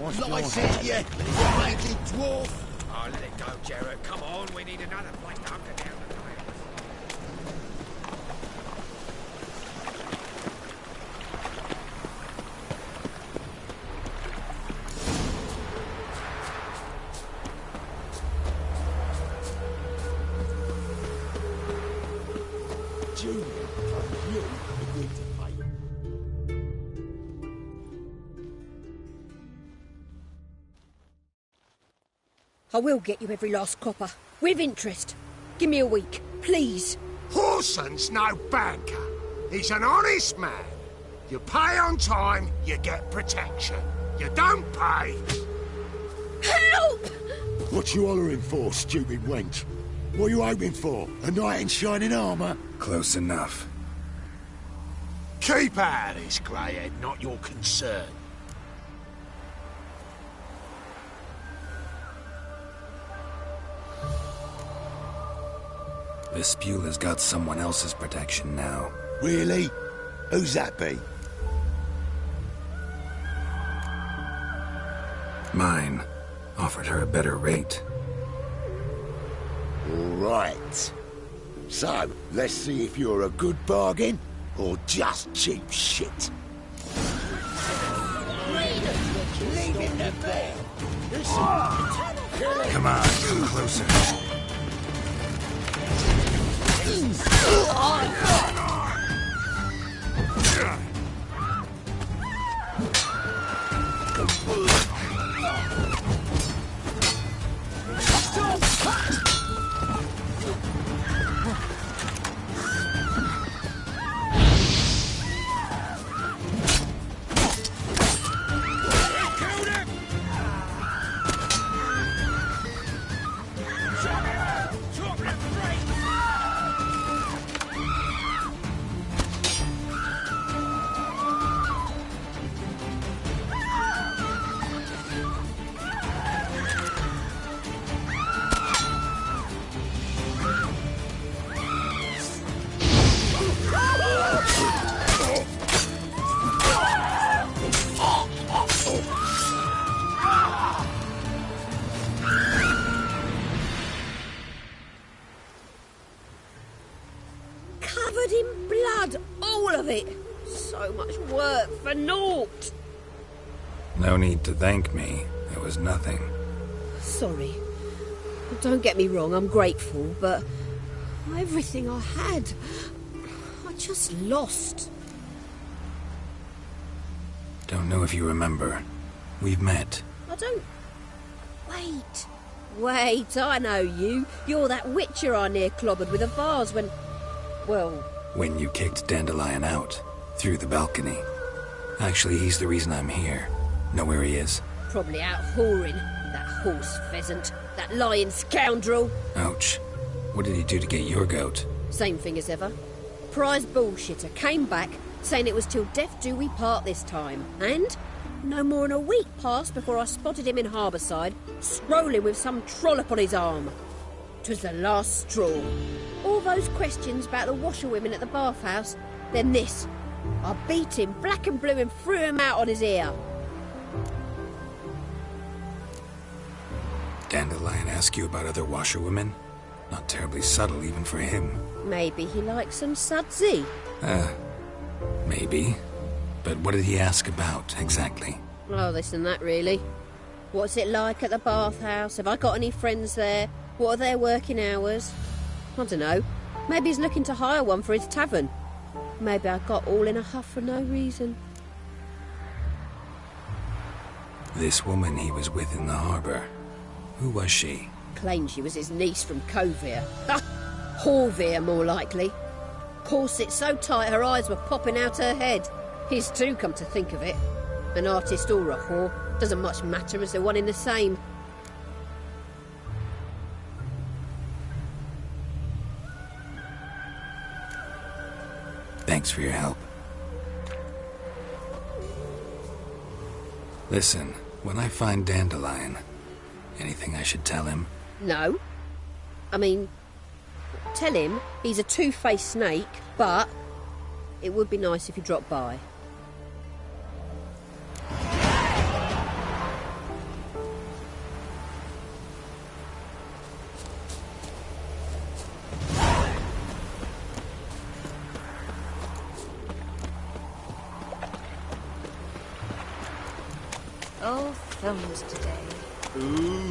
Lice it, you mighty dwarf! Oh, let it go, Jared. Come on, we need another place to hunker down the night. Julian, you agreed to pay. I will get you every last copper. With interest. Give me a week, please. Horson's no banker. He's an honest man. You pay on time, you get protection. You don't pay... Help! What you hollering for, stupid wench? What are you hoping for? A knight in shining armour? Close enough. Keep out of this, greyhead, not your concern. Vespula's got someone else's protection now. Really? Who's that be? Mine. Offered her a better rate. Right. So, let's see if you're a good bargain or just cheap shit. Leave him to bed. Come on, come closer. Covered in blood, all of it. So much work for naught. No need to thank me. It was nothing. Sorry. Don't get me wrong, I'm grateful, but everything I had, I just lost. Don't know if you remember. We've met. I don't... Wait, I know you. You're that witcher I near clobbered with a vase when... Well... When you kicked Dandelion out. Through the balcony. Actually, he's the reason I'm here. Know where he is? Probably out whoring. That horse pheasant. That lying scoundrel. Ouch. What did he do to get your goat? Same thing as ever. Prize bullshitter came back, saying it was till death do we part this time. And no more than a week passed before I spotted him in Harbourside, strolling with some trollop on his arm. 'Twas the last straw. All those questions about the washerwomen at the bathhouse, then this. I beat him black and blue and threw him out on his ear. Dandelion ask you about other washerwomen? Not terribly subtle even for him. Maybe he likes some sudsy. Maybe. But what did he ask about, exactly? Oh, this and that, really. What's it like at the bathhouse? Have I got any friends there? What are their working hours? I don't know. Maybe he's looking to hire one for his tavern. Maybe I got all in a huff for no reason. This woman he was with in the harbour. Who was she? Claimed she was his niece from Kovir. Horvir, more likely. Corset so tight her eyes were popping out her head. His too, come to think of it. An artist or a whore. Doesn't much matter as they're one in the same. Thanks for your help. Listen, when I find Dandelion, anything I should tell him? No. I mean, tell him he's a two-faced snake, but it would be nice if he dropped by. thumbs today. Ooh.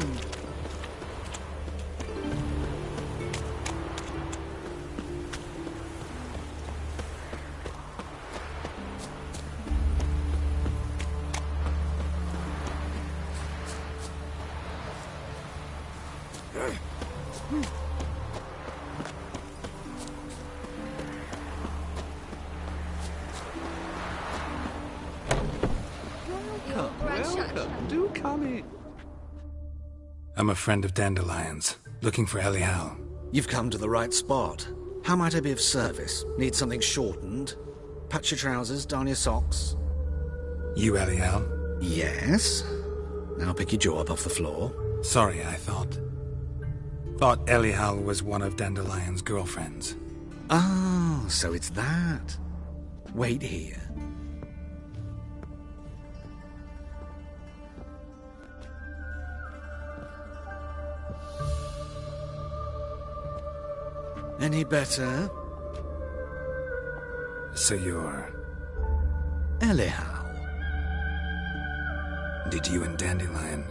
Welcome. Do come in. I'm a friend of Dandelion's, looking for Ellie Howe. You've come to the right spot. How might I be of service? Need something shortened? Patch your trousers, darn your socks. You Ellie Howe? Yes. Now pick your jaw up off the floor. Sorry, I thought Ellie Howe was one of Dandelion's girlfriends. Oh, so it's that. Wait here. Any better? So you're... Ellie Howe. Did you and Dandelion...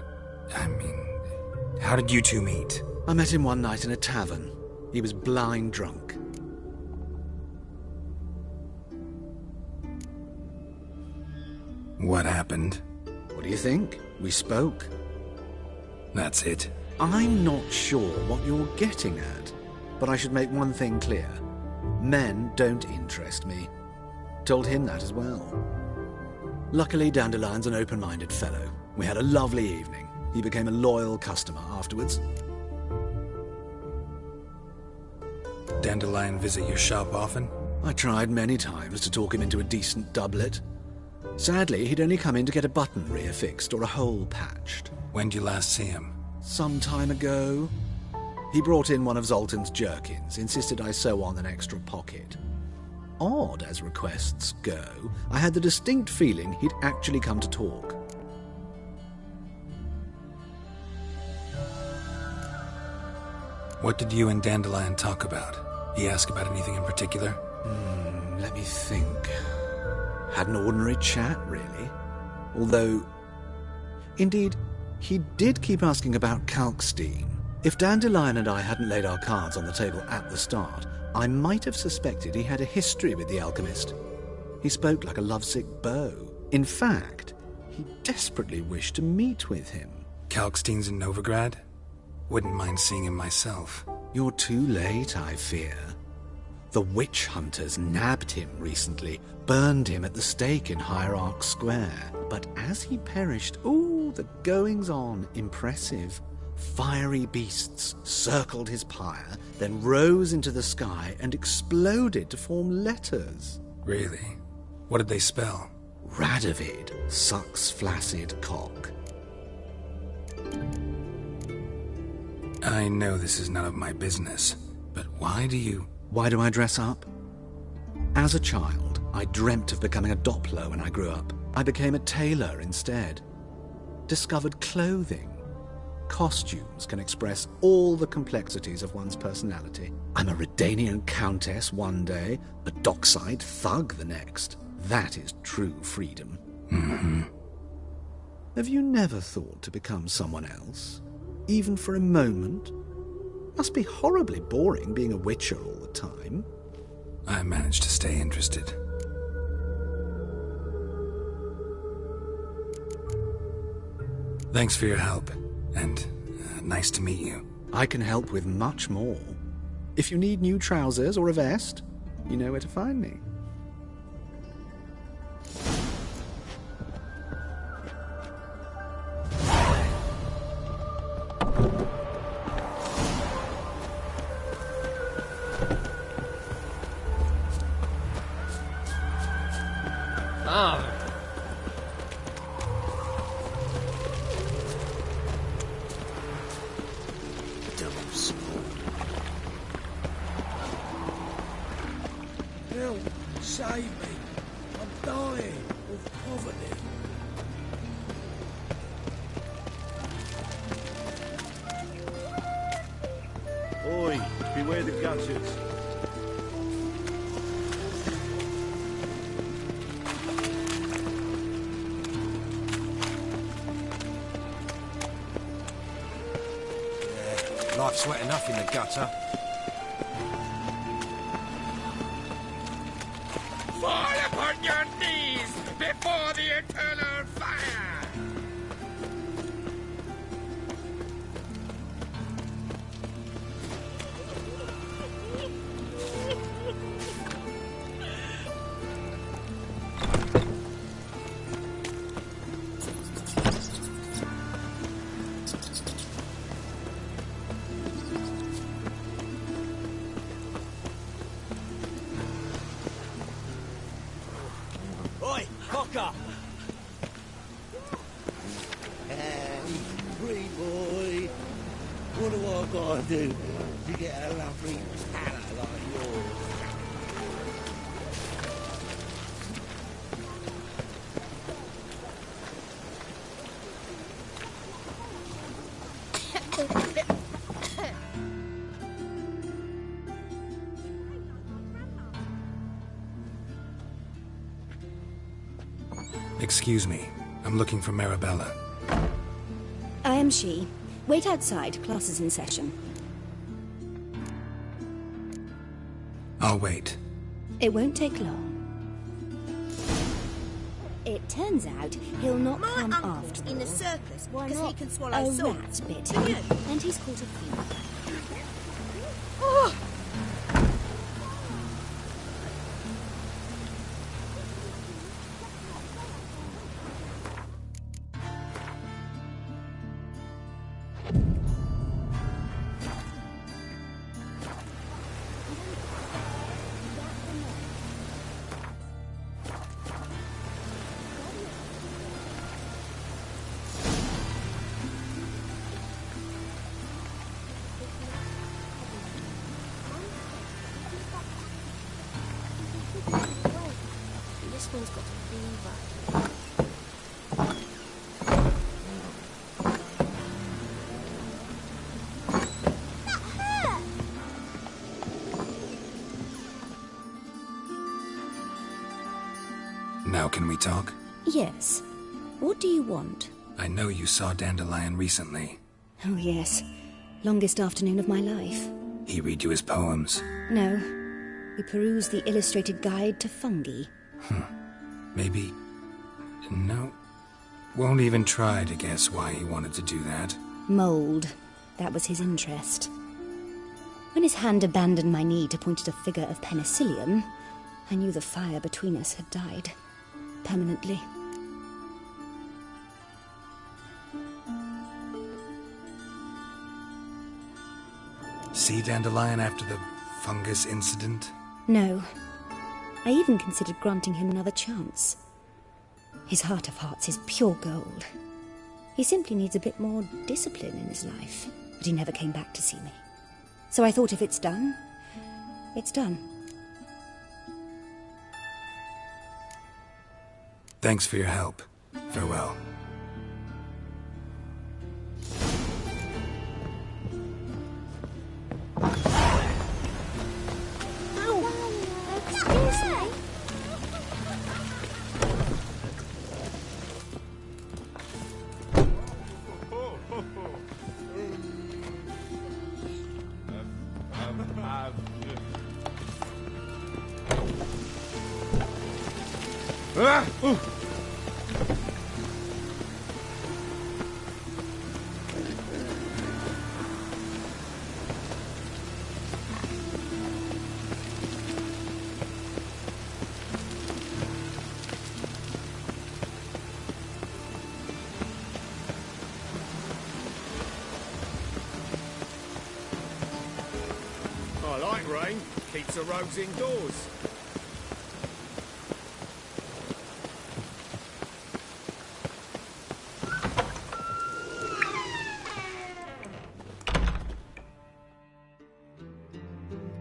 how did you two meet? I met him one night in a tavern. He was blind drunk. What happened? What do you think? We spoke. That's it. I'm not sure what you're getting at, but I should make one thing clear. Men don't interest me. Told him that as well. Luckily, Dandelion's an open-minded fellow. We had a lovely evening. He became a loyal customer afterwards. Dandelion visit your shop often? I tried many times to talk him into a decent doublet. Sadly, he'd only come in to get a button reaffixed or a hole patched. When'd you last see him? Some time ago. He brought in one of Zoltan's jerkins, insisted I sew on an extra pocket. Odd as requests go, I had the distinct feeling he'd actually come to talk. What did you and Dandelion talk about? He asked about anything in particular? Let me think. Had an ordinary chat, really. Although, indeed, he did keep asking about Kalkstein. If Dandelion and I hadn't laid our cards on the table at the start, I might have suspected he had a history with the alchemist. He spoke like a lovesick beau. In fact, he desperately wished to meet with him. Kalkstein's in Novigrad? Wouldn't mind seeing him myself. You're too late, I fear. The witch hunters nabbed him recently, burned him at the stake in Hierarch Square. But as he perished, the goings-on, impressive. Fiery beasts circled his pyre, then rose into the sky and exploded to form letters. Really? What did they spell? Radovid sucks flaccid cock. I know this is none of my business, but why do I dress up? As a child, I dreamt of becoming a Doppler when I grew up. I became a tailor instead. Discovered clothing. Costumes can express all the complexities of one's personality. I'm a Redanian countess one day, a dockside thug the next. That is true freedom. Mm-hmm. Have you never thought to become someone else? Even for a moment? Must be horribly boring being a witcher all the time. I managed to stay interested. Thanks for your help, and nice to meet you. I can help with much more. If you need new trousers or a vest, you know where to find me. Save me. I'm dying of poverty. Oi, beware the gadgets. Life's wet enough in the gutter. Fall upon your knees before the eternal fire! Oi, Cocker! Hey, free boy. What do I gotta do to get a lovely palate like yours? Excuse me. I'm looking for Marabella. I am she. Wait outside. Class is in session. I'll wait. It won't take long. It turns out he'll not come after in the circus because he can swallow a salt. rat bit Can you? him, and he's caught a fever. Oh. This one's got a fever. Now can we talk? Yes. What do you want? I know you saw Dandelion recently. Oh, yes. Longest afternoon of my life. He read you his poems. No. We perused the illustrated guide to fungi. Maybe... No. Won't even try to guess why he wanted to do that. Mould. That was his interest. When his hand abandoned my knee to point at a figure of penicillium, I knew the fire between us had died. Permanently. See Dandelion after the fungus incident? No. I even considered granting him another chance. His heart of hearts is pure gold. He simply needs a bit more discipline in his life. But he never came back to see me. So I thought if it's done, it's done. Thanks for your help. Farewell. I like rain. Keeps the roads indoors.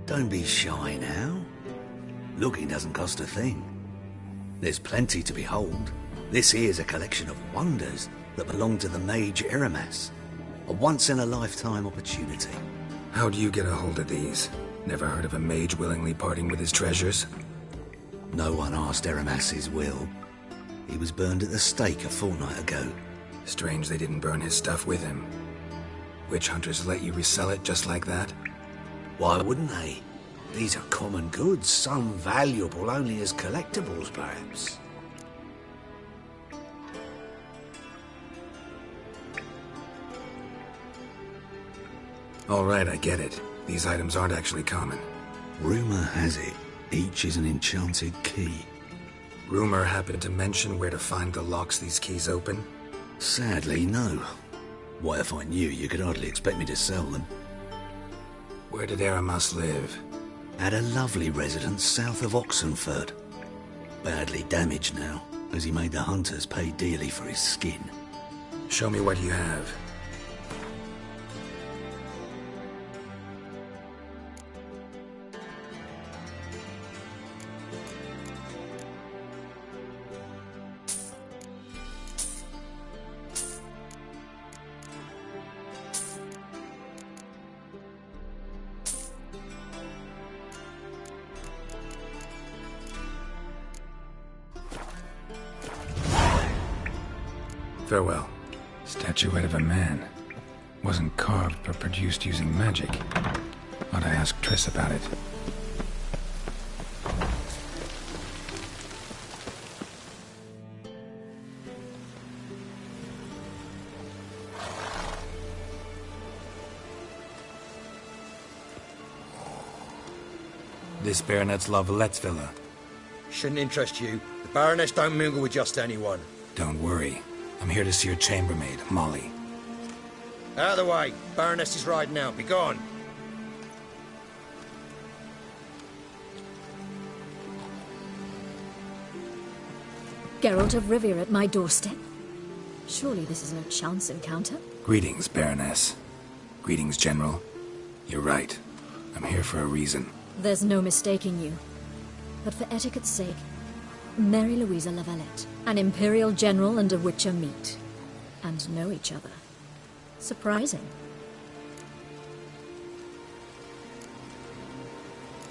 Don't be shy now. Looking doesn't cost a thing. There's plenty to behold. This here's a collection of wonders that belong to the mage Eramas. A once-in-a-lifetime opportunity. How do you get a hold of these? Never heard of a mage willingly parting with his treasures? No one asked Eramas' will. He was burned at the stake a fortnight ago. Strange they didn't burn his stuff with him. Witch hunters let you resell it just like that? Why wouldn't they? These are common goods, some valuable only as collectibles, perhaps. All right, I get it. These items aren't actually common. Rumor has it, each is an enchanted key. Rumor happened to mention where to find the locks these keys open? Sadly, no. Why, if I knew, you could hardly expect me to sell them. Where did Eramas live? At a lovely residence south of Oxenford. Badly damaged now, as he made the hunters pay dearly for his skin. Show me what you have. Farewell. Statuette of a man. Wasn't carved but produced using magic. Ought to ask Triss about it. This Baronet's La Valette's villa. Shouldn't interest you. The Baroness don't mingle with just anyone. Don't worry. I'm here to see your chambermaid, Molly. Out of the way. Baroness is riding out. Be gone. Geralt of Rivia at my doorstep? Surely this is no chance encounter? Greetings, Baroness. Greetings, General. You're right. I'm here for a reason. There's no mistaking you. But for etiquette's sake, Mary Louisa La Valette, an Imperial General and a Witcher meet. And know each other. Surprising.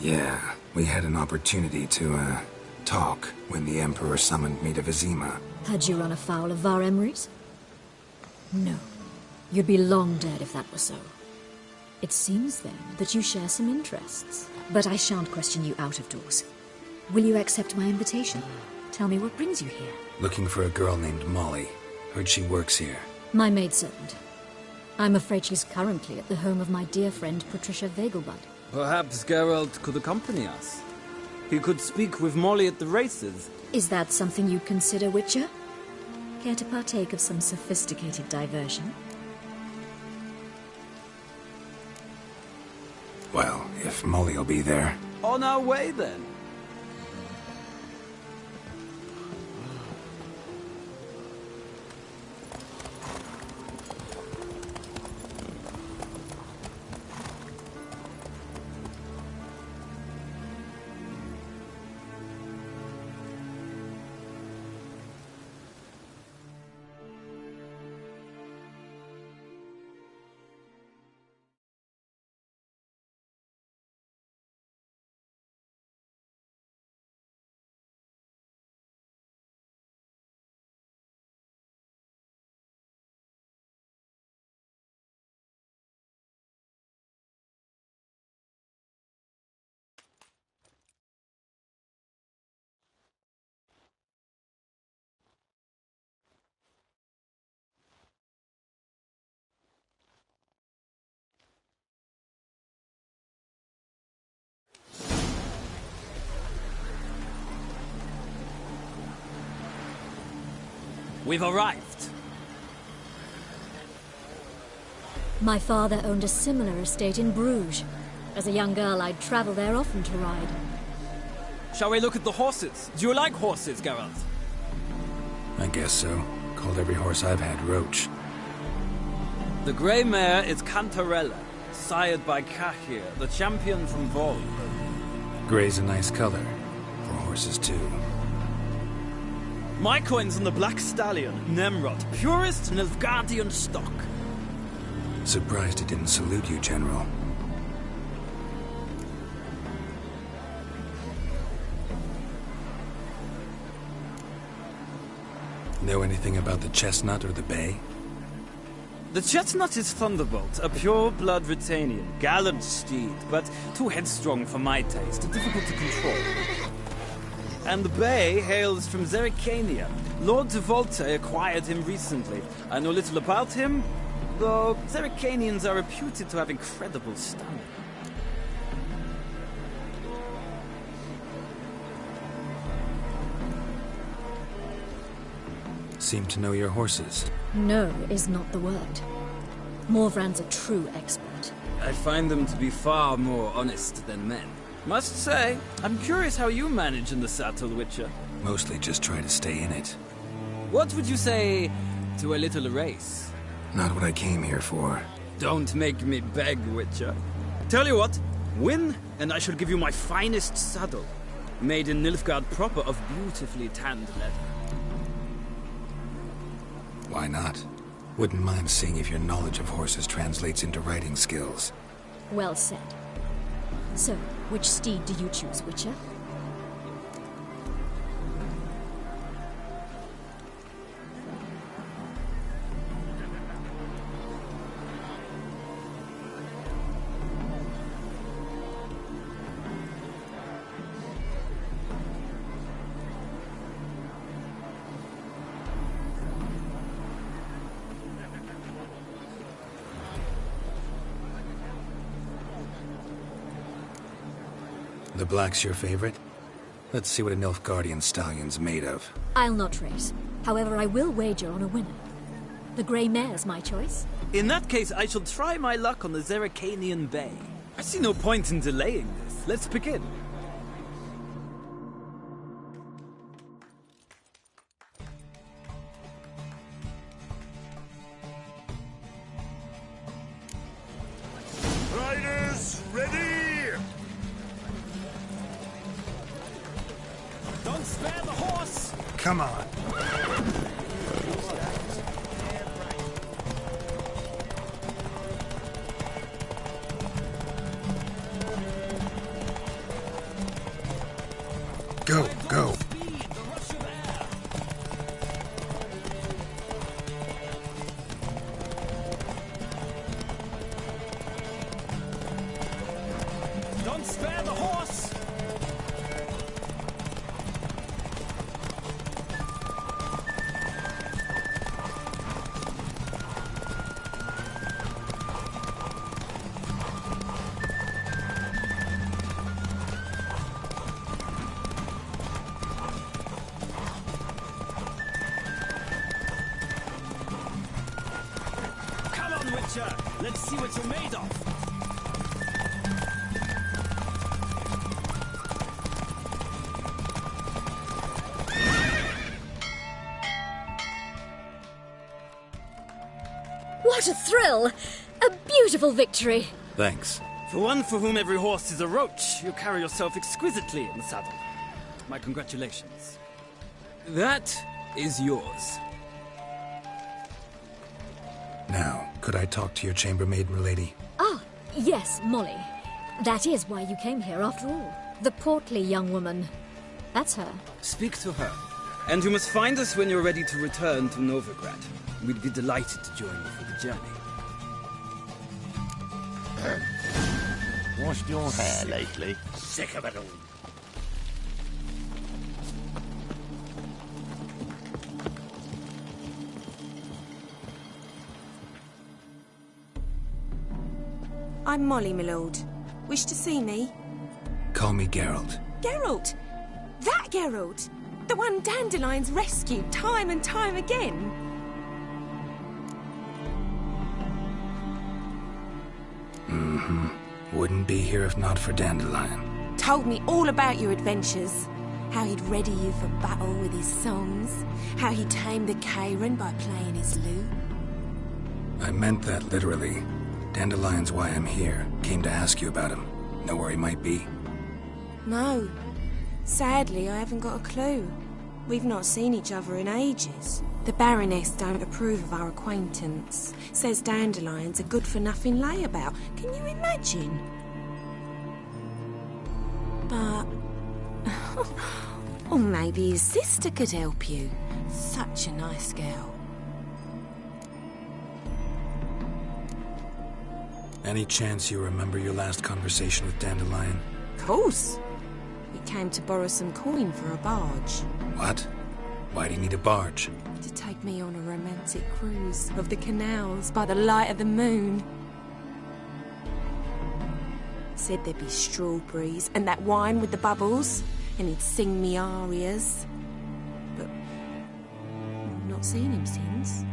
Yeah, we had an opportunity to, talk when the Emperor summoned me to Vizima. Had you run afoul of Var Emrys? No. You'd be long dead if that were so. It seems, then, that you share some interests. But I shan't question you out of doors. Will you accept my invitation? Tell me what brings you here. Looking for a girl named Molly. Heard she works here. My maidservant. I'm afraid she's currently at the home of my dear friend Patricia Vegelbud. Perhaps Geralt could accompany us. He could speak with Molly at the races. Is that something you'd consider, Witcher? Care to partake of some sophisticated diversion? Well, if Molly'll be there. On our way, then. We've arrived. My father owned a similar estate in Bruges. As a young girl, I'd travel there often to ride. Shall we look at the horses? Do you like horses, Geralt? I guess so. Called every horse I've had Roach. The grey mare is Cantarella, sired by Cahir, the champion from Vol. Grey's a nice color. For horses, too. My coin's on the Black Stallion, Nemrod, purest Nilfgaardian stock. Surprised it didn't salute you, General. Know anything about the Chestnut or the Bay? The Chestnut is Thunderbolt, a pure-blood Britannian, gallant steed, but too headstrong for my taste, difficult to control. And the Bay hails from Zerrikania. Lord de Volte acquired him recently. I know little about him, though Zerrikanians are reputed to have incredible stamina. Seem to know your horses. No is not the word. Morvran's a true expert. I find them to be far more honest than men. Must say, I'm curious how you manage in the saddle, Witcher. Mostly just try to stay in it. What would you say to a little race? Not what I came here for. Don't make me beg, Witcher. Tell you what, win, and I shall give you my finest saddle. Made in Nilfgaard proper of beautifully tanned leather. Why not? Wouldn't mind seeing if your knowledge of horses translates into riding skills. Well said. So, which steed do you choose, Witcher? The black's your favorite? Let's see what a Nilfgaardian stallion's made of. I'll not race. However, I will wager on a winner. The grey mare's my choice. In that case, I shall try my luck on the Zerrikanian Bay. I see no point in delaying this. Let's begin. Riders, ready! Don't spare the horse! Come on. Go, go. Don't spare the horse! Come on, Witcher! Let's see what you're made of! What a thrill! A beautiful victory! Thanks. For one for whom every horse is a roach, you carry yourself exquisitely in the saddle. My congratulations. That is yours. Now, could I talk to your chambermaid, milady? Ah, yes, Molly. That is why you came here after all. The portly young woman. That's her. Speak to her. And you must find us when you're ready to return to Novigrad. We'd be delighted to join you for the journey. Washed your hair lately? Sick of it all. I'm Molly, my lord. Wish to see me? Call me Geralt. Geralt! That Geralt! The one Dandelion's rescued time and time again! Mm-hmm. Wouldn't be here if not for Dandelion. Told me all about your adventures. How he'd ready you for battle with his songs. How he tamed the Kayran by playing his lute. I meant that literally. Dandelion's why I'm here. Came to ask you about him. Know where he might be? No. Sadly, I haven't got a clue. We've not seen each other in ages. The Baroness don't approve of our acquaintance. Says Dandelion's a good-for-nothing layabout. Can you imagine? But... or maybe his sister could help you. Such a nice girl. Any chance you remember your last conversation with Dandelion? Of course. He came to borrow some coin for a barge. What? Why do you need a barge? To take me on a romantic cruise of the canals by the light of the moon. Said there'd be strawberries and that wine with the bubbles, and he'd sing me arias. But I've not seen him since.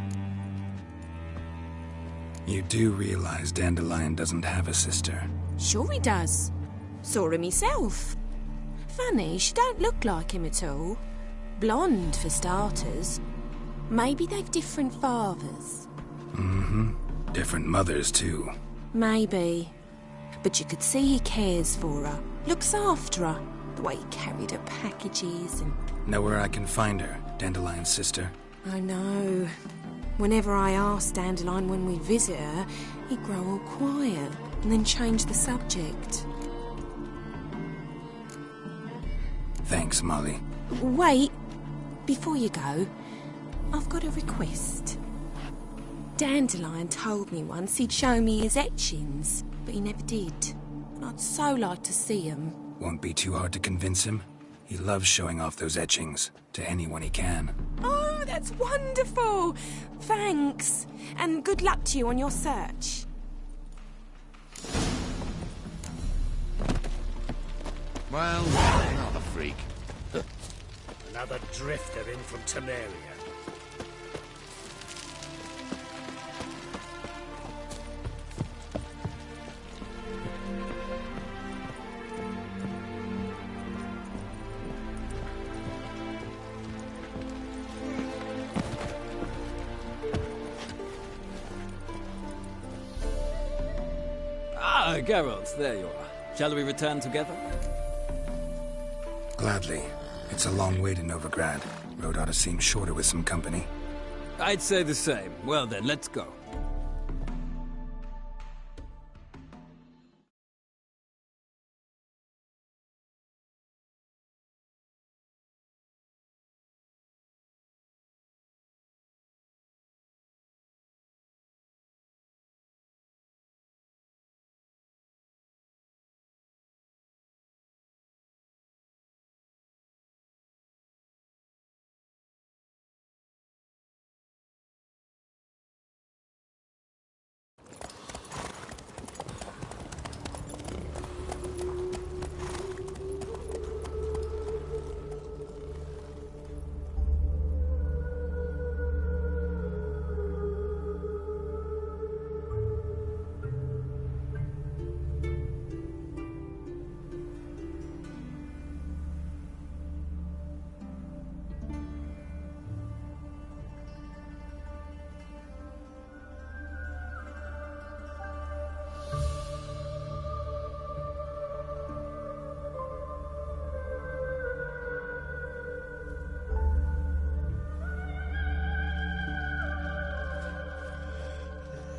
You do realize Dandelion doesn't have a sister? Sure he does. Saw her myself. Funny, she don't look like him at all. Blonde, for starters. Maybe they've different fathers. Mm-hmm. Different mothers, too. Maybe. But you could see he cares for her. Looks after her. The way he carried her packages and... Know where I can find her, Dandelion's sister? I know. Whenever I asked Dandelion when we'd visit her, he'd grow all quiet and then change the subject. Thanks, Molly. Wait. Before you go, I've got a request. Dandelion told me once he'd show me his etchings, but he never did. And I'd so like to see them. Won't be too hard to convince him. He loves showing off those etchings to anyone he can. Oh, that's wonderful! Thanks. And good luck to you on your search. Well, another freak. Another drifter in from Temeria. Ah, Geralt, there you are. Shall we return together? Gladly. It's a long way to Novigrad. Road ought to seem shorter with some company. I'd say the same. Well then, let's go.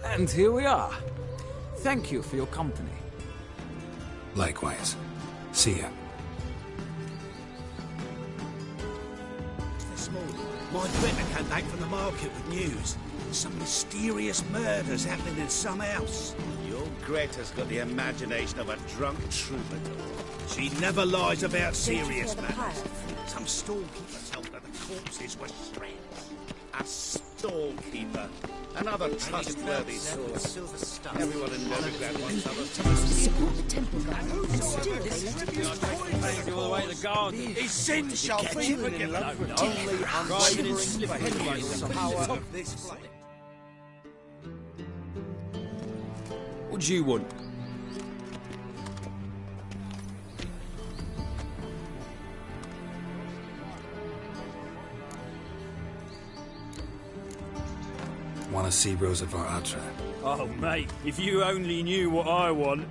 And here we are. Thank you for your company. Likewise. See ya. This morning, my Greta came back from the market with news. Some mysterious murders happening in some house. Your Greta's got the imagination of a drunk troubadour. She never lies about serious matters. Some storekeeper told her the corpses were shreds. A storekeeper. Another trustworthy source. Everyone in Novigrad wants other Support the temple guard, and still they let him All the way to the garden. His sins shall be forgiven. Only unwavering faith in the power of this flame. What do you want? Want to see Rosa var Atra? Oh, mate, if you only knew what I want.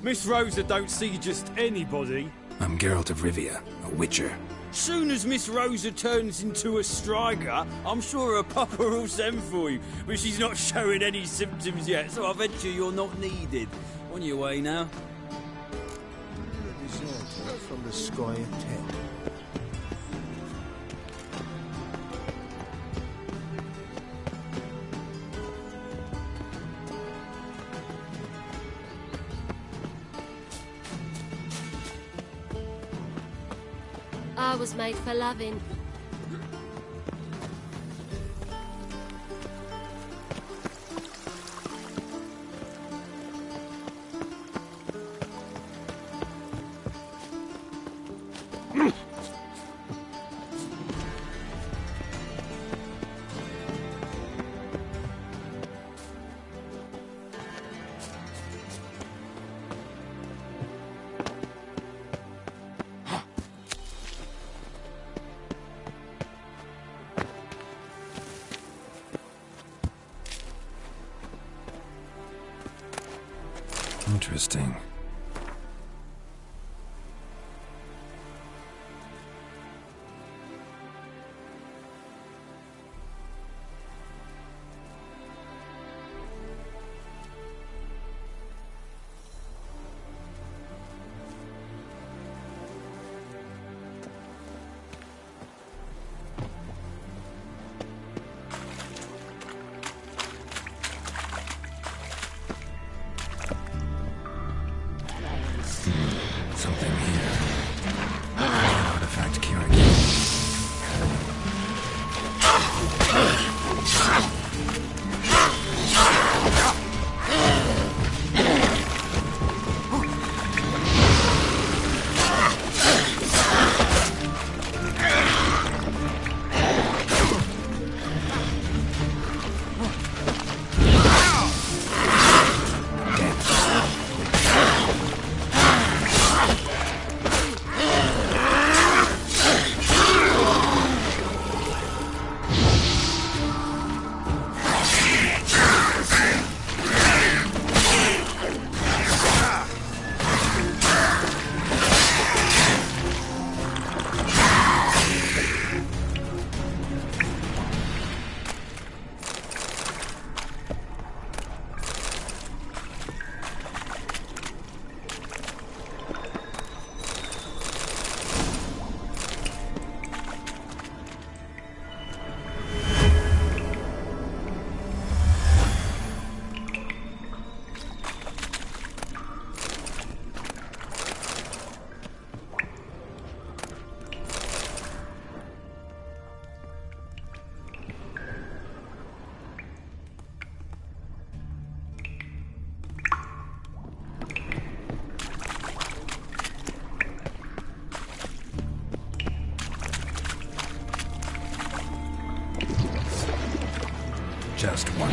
Miss Rosa don't see just anybody. I'm Geralt of Rivia, a witcher. Soon as Miss Rosa turns into a striker, I'm sure her papa will send for you. But she's not showing any symptoms yet, so I venture you're not needed. On your way now. Deserter from the Squire tent. I was made for loving. Interesting. Something here. An artifact curing it. Just one.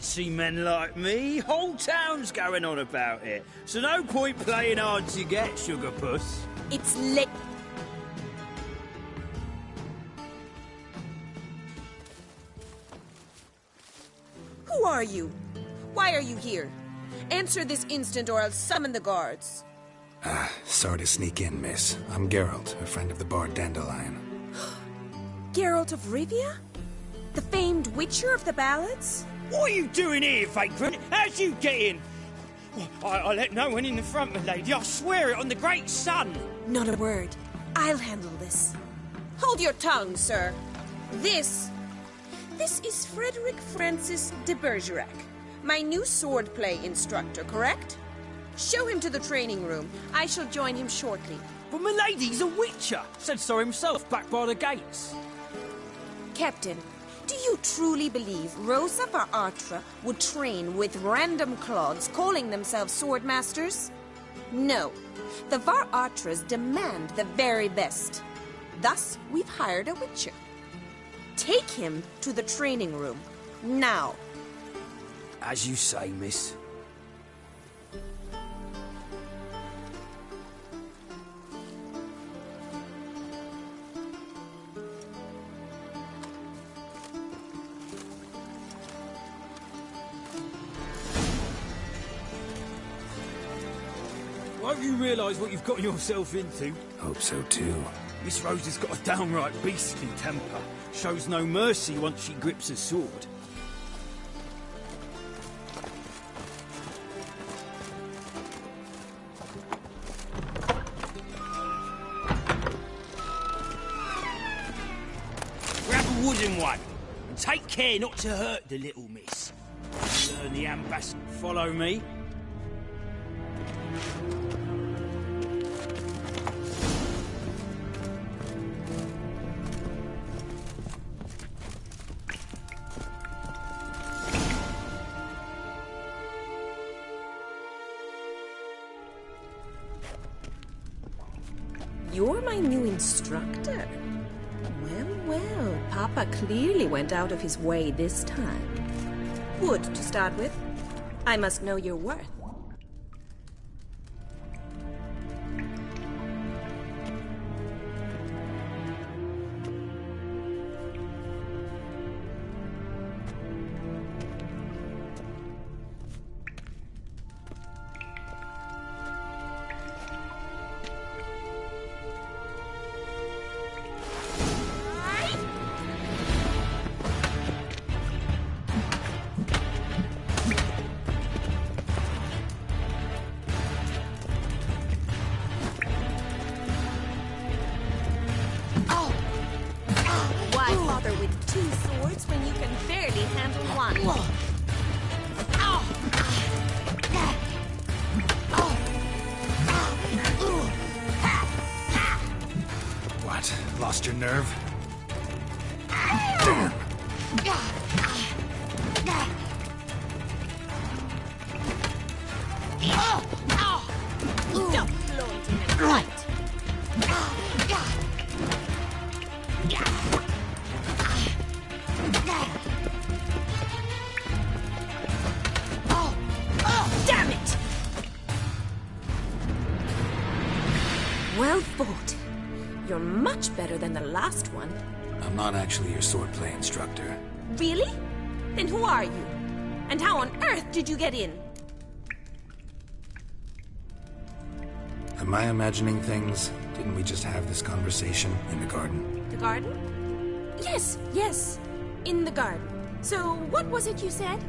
fancy men like me. Whole town's going on about it. So no point playing hard to get, Sugar Puss. It's late. Who are you? Why are you here? Answer this instant or I'll summon the guards. Sorry to sneak in, miss. I'm Geralt, a friend of the bard Dandelion. Geralt of Rivia? The famed witcher of the ballads? What are you doing here, vagrant? How'd you get in? I let no one in the front, my lady. I swear it on the great sun. Not a word. I'll handle this. Hold your tongue, sir. This is Frederick Francis de Bergerac, my new swordplay instructor, correct? Show him to the training room. I shall join him shortly. But my lady's a witcher. Said so himself back by the gates. Captain, do you truly believe Rosa Var-Atra would train with random clods calling themselves swordmasters? No. The Var-Atras demand the very best. Thus, we've hired a witcher. Take him to the training room. Now. As you say, miss. Won't you realise what you've got yourself into? Hope so too. Miss Rose has got a downright beastly temper. Shows no mercy once she grips a sword. Grab a wooden one, and take care not to hurt the little miss. Learn the ambassador. Follow me. You're my new instructor? Well, Papa clearly went out of his way this time. Wood, to start with. I must know your worth. Lost your nerve? Damn. Don't flaunt in a fight. Damn it! Well fought. You're much better than the last one. I'm not actually your swordplay instructor. Really? Then who are you? And how on earth did you get in? Am I imagining things? Didn't we just have this conversation in the garden? The garden? Yes. In the garden. So, what was it you said?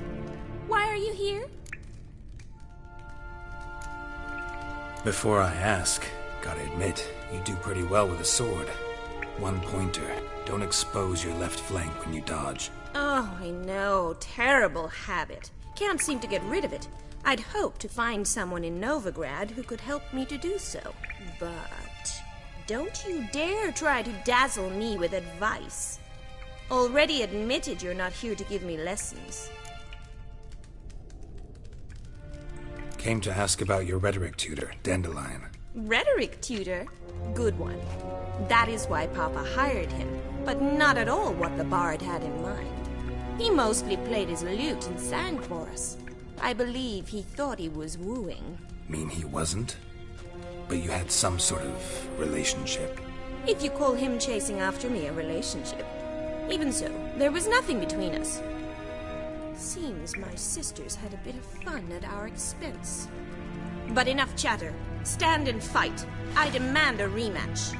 Why are you here? Before I ask, gotta admit, you do pretty well with a sword. One pointer. Don't expose your left flank when you dodge. Oh, I know. Terrible habit. Can't seem to get rid of it. I'd hoped to find someone in Novigrad who could help me to do so. But don't you dare try to dazzle me with advice. Already admitted you're not here to give me lessons. Came to ask about your rhetoric tutor, Dandelion. Rhetoric tutor? Good one. That is why Papa hired him, but not at all what the bard had in mind. He mostly played his lute and sang for us. I believe he thought he was wooing. Mean he wasn't? But you had some sort of relationship. If you call him chasing after me a relationship. Even so, there was nothing between us. Seems my sisters had a bit of fun at our expense. But enough chatter. Stand and fight. I demand a rematch.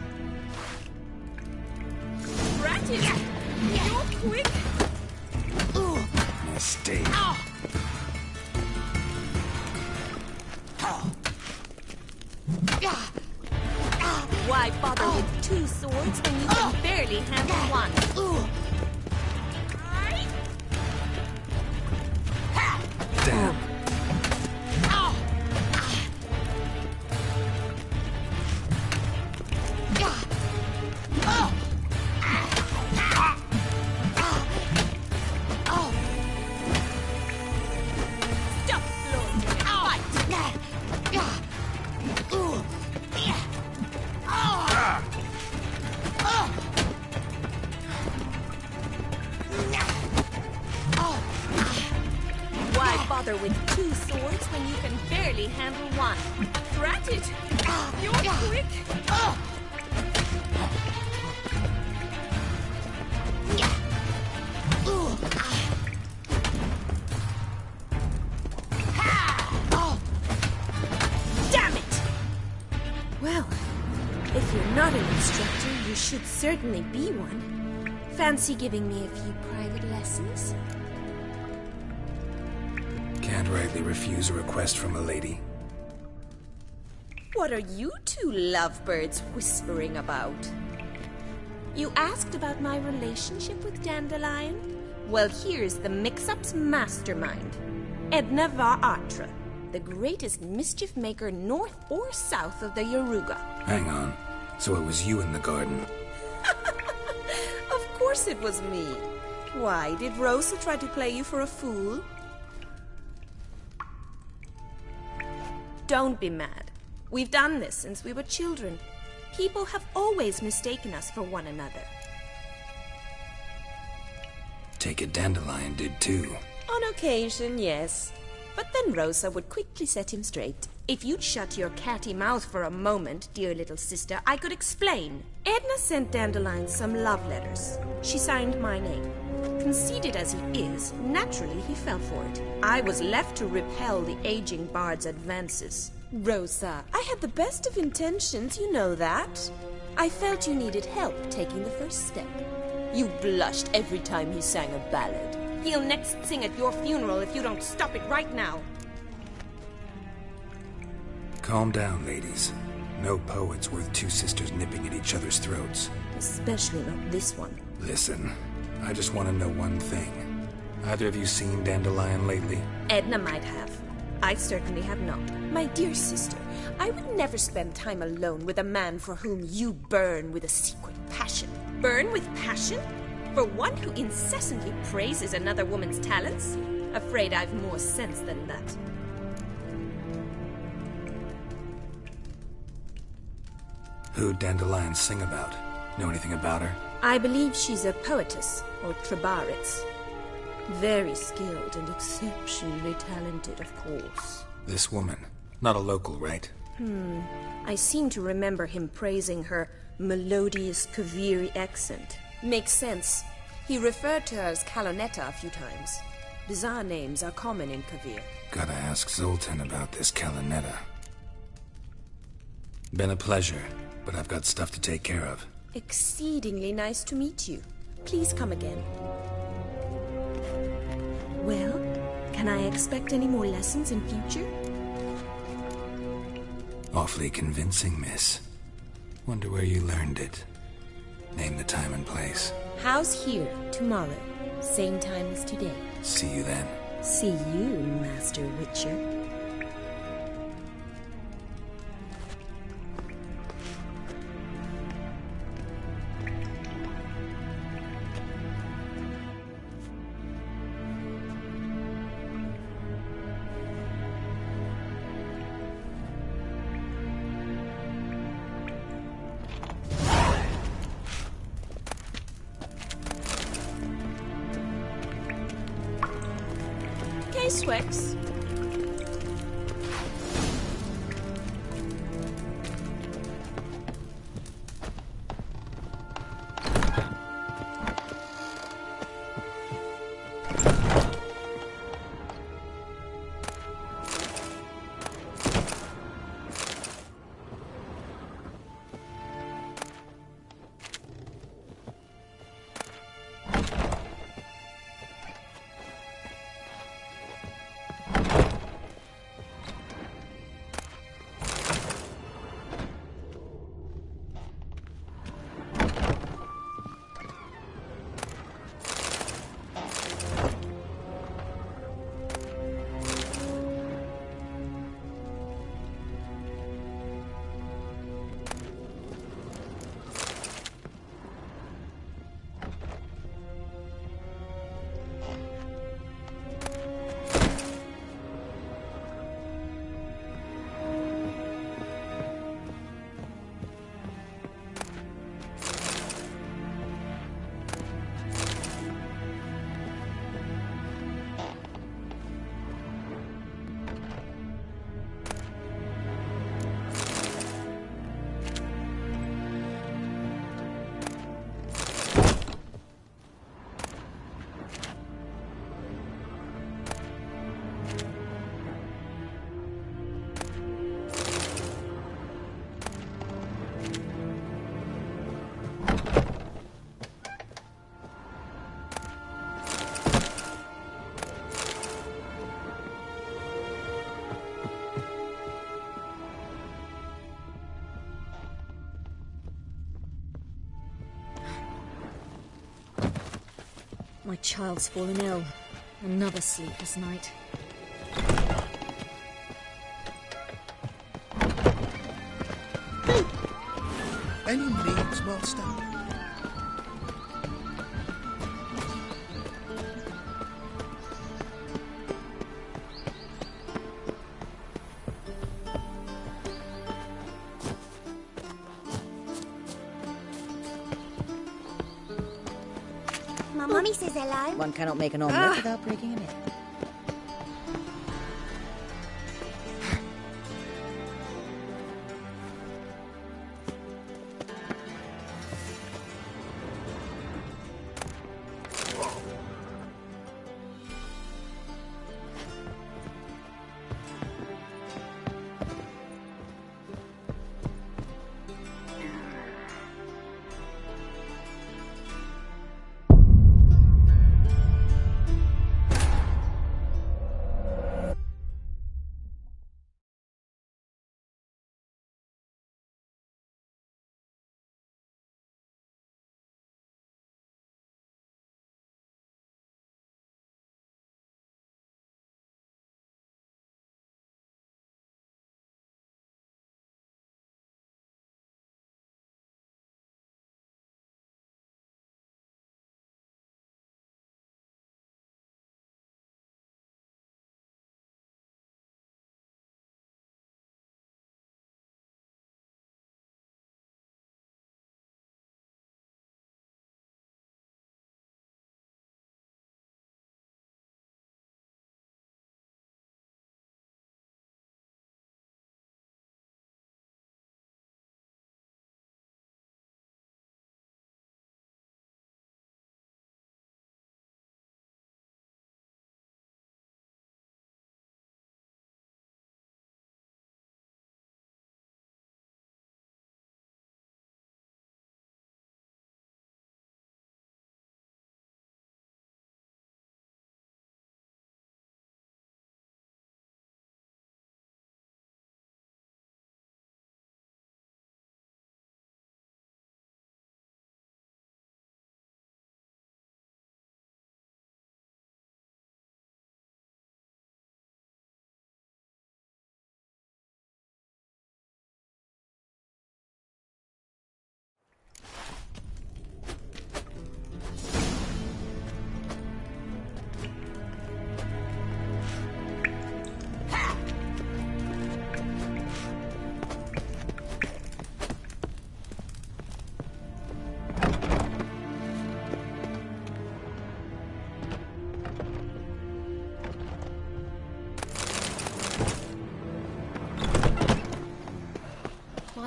Ratted! You're quick! Mistake. Why bother with two swords when you can barely handle one? Damn. With two swords when you can barely handle one. Drat it! You're quick! Damn it! Well, if you're not an instructor, you should certainly be one. Fancy giving me a few private lessons? Can't rightly refuse a request from a lady. What are you two lovebirds whispering about? You asked about my relationship with Dandelion? Well, here's the mix-up's mastermind. Edna var Atra, the greatest mischief maker north or south of the Yaruga. Hang on. So it was you in the garden? Of course it was me. Why, did Rosa try to play you for a fool? Don't be mad. We've done this since we were children. People have always mistaken us for one another. Take it Dandelion did too. On occasion, yes. But then Rosa would quickly set him straight. If you'd shut your catty mouth for a moment, dear little sister, I could explain. Edna sent Dandelion some love letters. She signed my name. Conceited as he is, naturally he fell for it. I was left to repel the aging bard's advances. Rosa, I had the best of intentions, you know that. I felt you needed help taking the first step. You blushed every time he sang a ballad. He'll next sing at your funeral if you don't stop it right now. Calm down, ladies. No poet's worth two sisters nipping at each other's throats. Especially not this one. Listen, I just want to know one thing. Either of you seen Dandelion lately? Edna might have. I certainly have not. My dear sister, I would never spend time alone with a man for whom you burn with a secret passion. Burn with passion? For one who incessantly praises another woman's talents? Afraid I've more sense than that. Who'd Dandelion sing about? Know anything about her? I believe she's a poetess, or trebaritz. Very skilled and exceptionally talented, of course. This woman. Not a local, right? I seem to remember him praising her melodious Kaviri accent. Makes sense. He referred to her as Kalonetta a few times. Bizarre names are common in Kavir. Gotta ask Zoltan about this Kalonetta. Been a pleasure, but I've got stuff to take care of. Exceedingly nice to meet you. Please come again. Well, can I expect any more lessons in future? Awfully convincing, miss. Wonder where you learned it. Name the time and place. House here, tomorrow. Same time as today. See you then. See you, Master Witcher. Swex. My child's fallen ill. Another sleepless night. Any needs, Master? My mummy says hello. One cannot make an omelette without breaking an egg.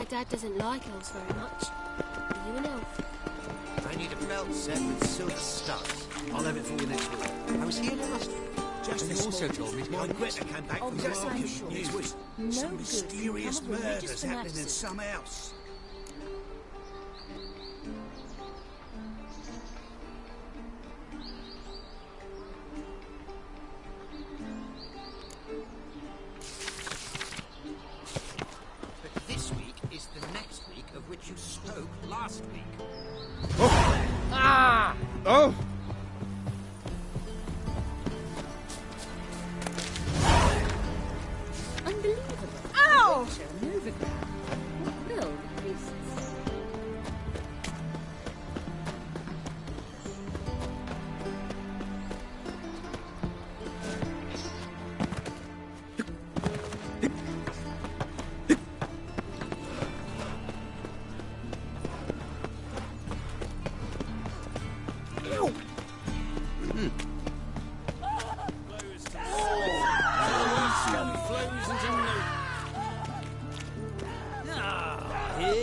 Dad doesn't like elves very much. Are you an elf? I need a belt set with silver studs. I'll have it for you next week. I was here last week. Just And this you also morning, told me to my come Greta came back Oh, from the just market. I'm sure. There was No some good mysterious can come of religious murders happening in fanaticism. some house. But this week is the next week of which you spoke last week. Ah! Oh! Unbelievable. Ow! Moving around. What will the priests?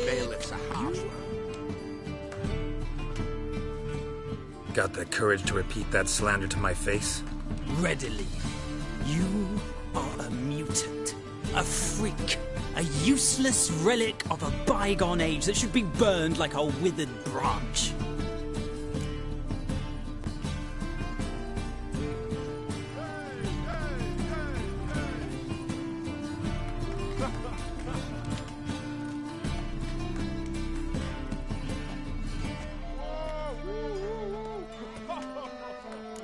Bailiff's a harsh one. Got the courage to repeat that slander to my face? Readily. You are a mutant, a freak, a useless relic of a bygone age that should be burned like a withered branch.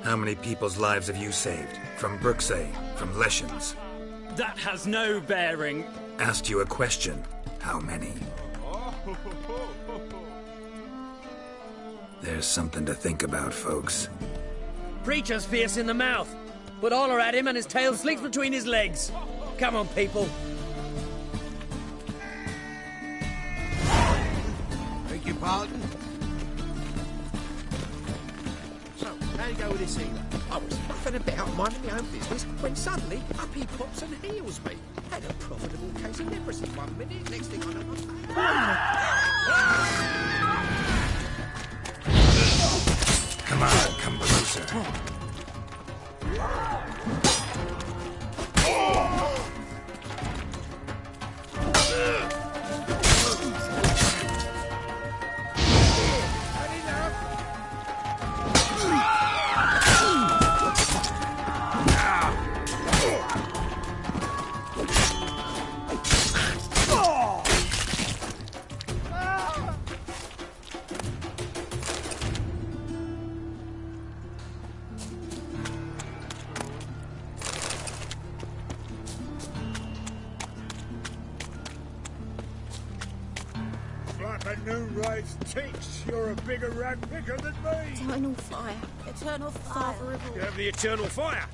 How many people's lives have you saved? From Bruxay, from Leshens? That has no bearing. Asked you a question. How many? There's something to think about, folks. Preacher's fierce in the mouth. Put holler at him and his tail slinks between his legs. Come on, people. Beg your pardon? So, how you go with this healer? I was muffing about minding my own business when suddenly up he pops and heals me. Had a profitable case of leprosy 1 minute, next thing I know Come on, come closer. Like a new race ticks, you're a bigger rat picker than me. Eternal fire. Eternal fire. You have the eternal fire.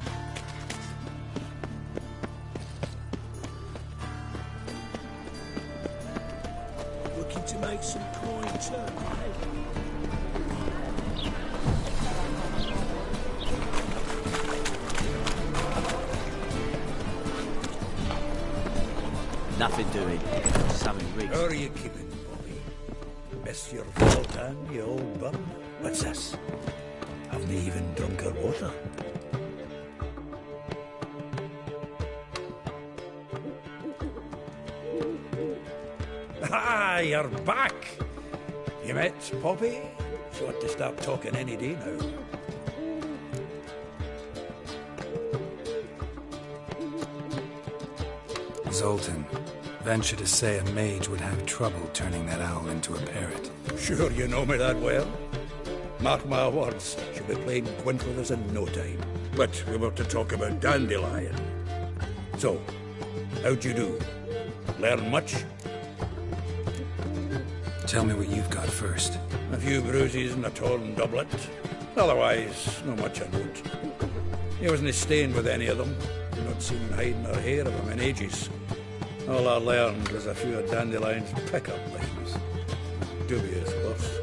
looking to make some coin turn. Nothing doing. Something rigged. How are you keeping, Bobby? Monsieur Fulton, you old bum? What's this? Haven't even drunk her water. Ah, you're back! You met Poppy? She ought to start talking any day now. Zoltan, venture to say a mage would have trouble turning that owl into a parrot. Sure you know me that well. Mark my words, she'll be playing quint with us in no time. But we were to talk about Dandelion. So, how'd you do? Learn much? Tell me what you've got first. A few bruises and a torn doublet. Otherwise, not much I note. He wasn't staying with any of them. Not seen hiding or hair of him in ages. All I learned was a few of Dandelion's pick-up lines. Dubious worse.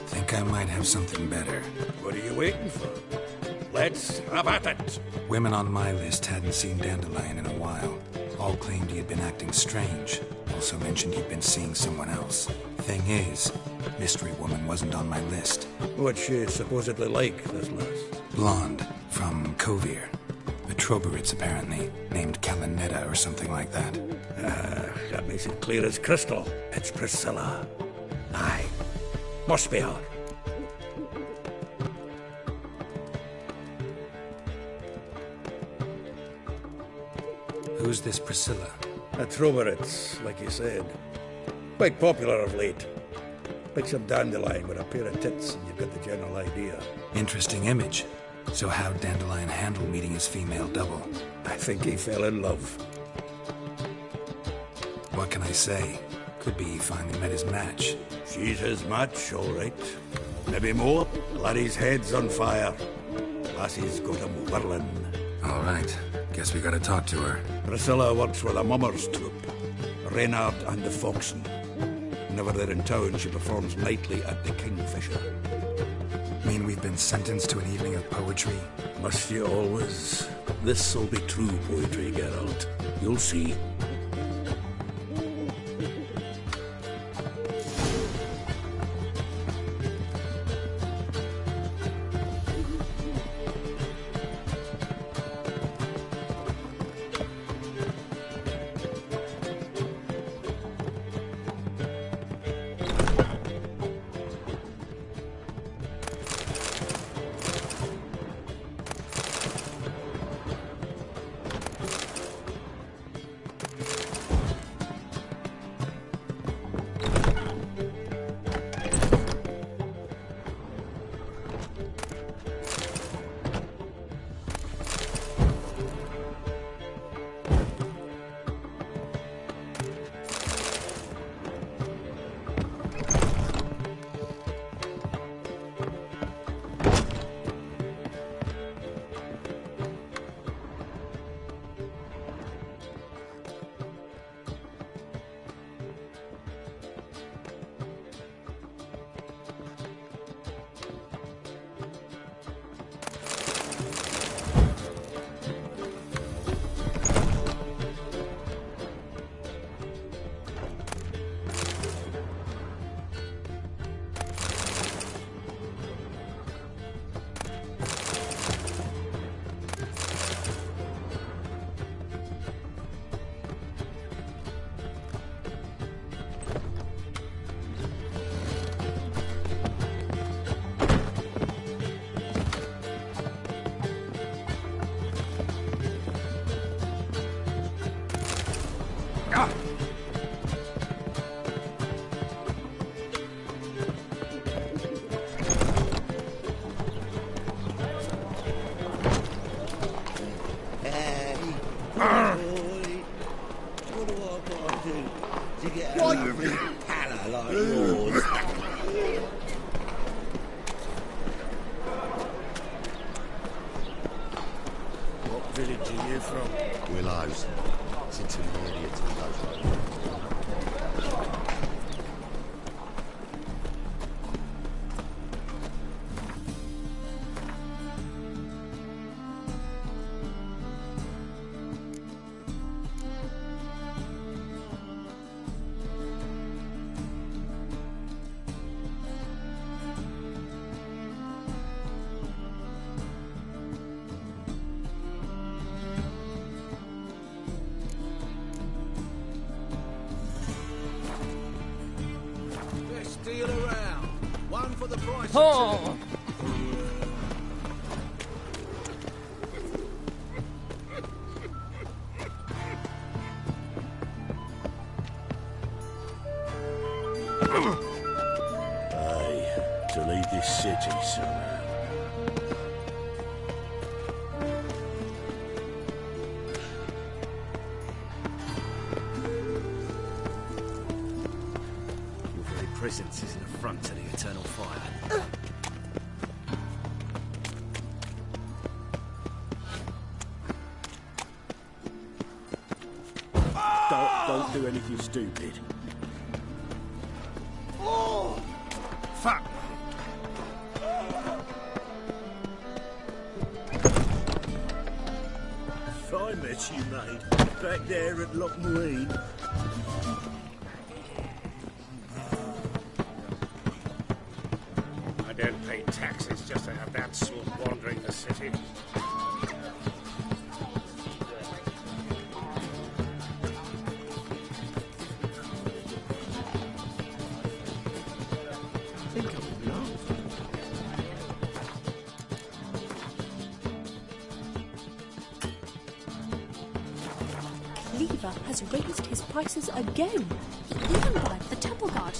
Think I might have something better. What are you waiting for? let's have at it. Women on my list hadn't seen Dandelion in a while. All claimed he had been acting strange. Also mentioned he'd been seeing someone else. Thing is, Mystery Woman wasn't on my list. What's she supposedly like, this lass? Blonde, from Kovir. A Troberitz, apparently, named Kalinetta or something like that. That makes it clear as crystal. It's Priscilla. Aye. Must be her. Who's this Priscilla? A Troberitz, like you said. Quite popular of late. Like some Dandelion with a pair of tits, and you've got the general idea. Interesting image. So how'd Dandelion handle meeting his female double? I think he fell in love. What can I say? Could be he finally met his match. She's his match, all right. Maybe more. Laddie's head's on fire. Lassie's got him whirling. All right. Guess we gotta talk to her. Priscilla works with a mummers troupe. Reynard and the Foxen. Whenever they're in town, she performs nightly at the Kingfisher. Mean we've been sentenced to an evening of poetry? Must you always? This'll be true poetry, Geralt. You'll see. Deal around. One for the price. Oh! Aye, to lead this city somehow. Presence is an affront to the eternal fire. Don't do anything stupid. Oh! Fuck! I met you, mate. Back there at Lochmarine. I don't pay taxes just to have that sort wandering the city. Cleaver has raised his prices again. He even bribed the temple guard.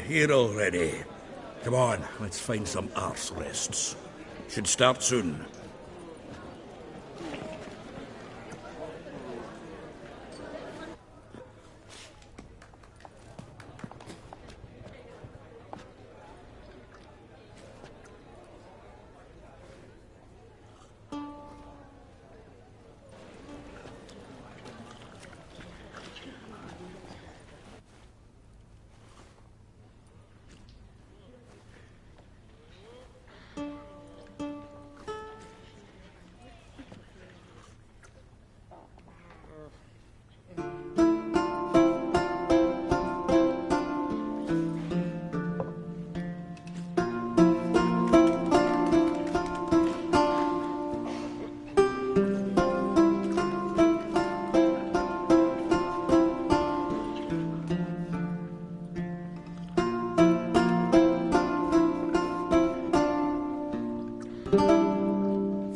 Here already. Come on, let's find some arse rests. Should start soon.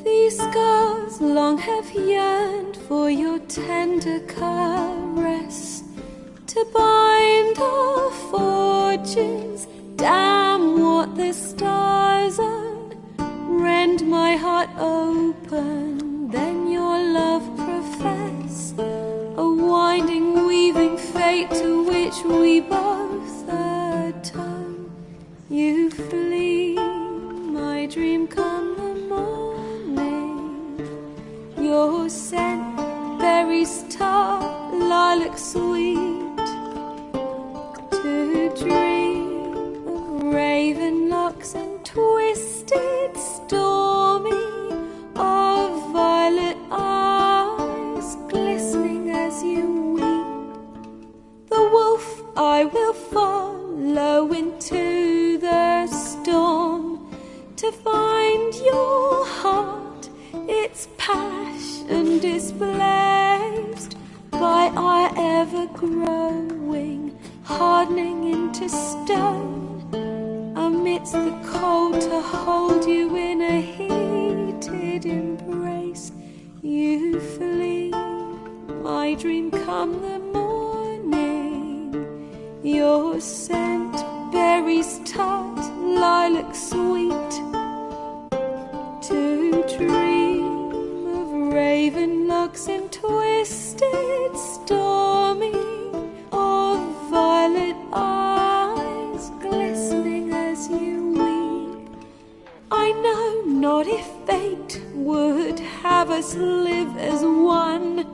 These scars long have yearned for your tender caress, to bind our fortunes. Damn what the stars are. Rend my heart open, then your love profess, a winding, weaving fate to which we both atone. You flee, my dream come the morning. Your scent, berries tart, lilac sweet, to dream of raven locks and twisted, stormy, of violet eyes glistening as you weep. The wolf I will follow into the storm, to find your heart, its passion displaced by our ever-growing, hardening into stone, amidst the cold to hold you in a heated embrace. You flee, my dream come the morning, your scent, berries tart, lilac sweet, to dream of raven locks and twisted, stormy, of violet eyes glistening as you weep. I know not if fate would have us live as one,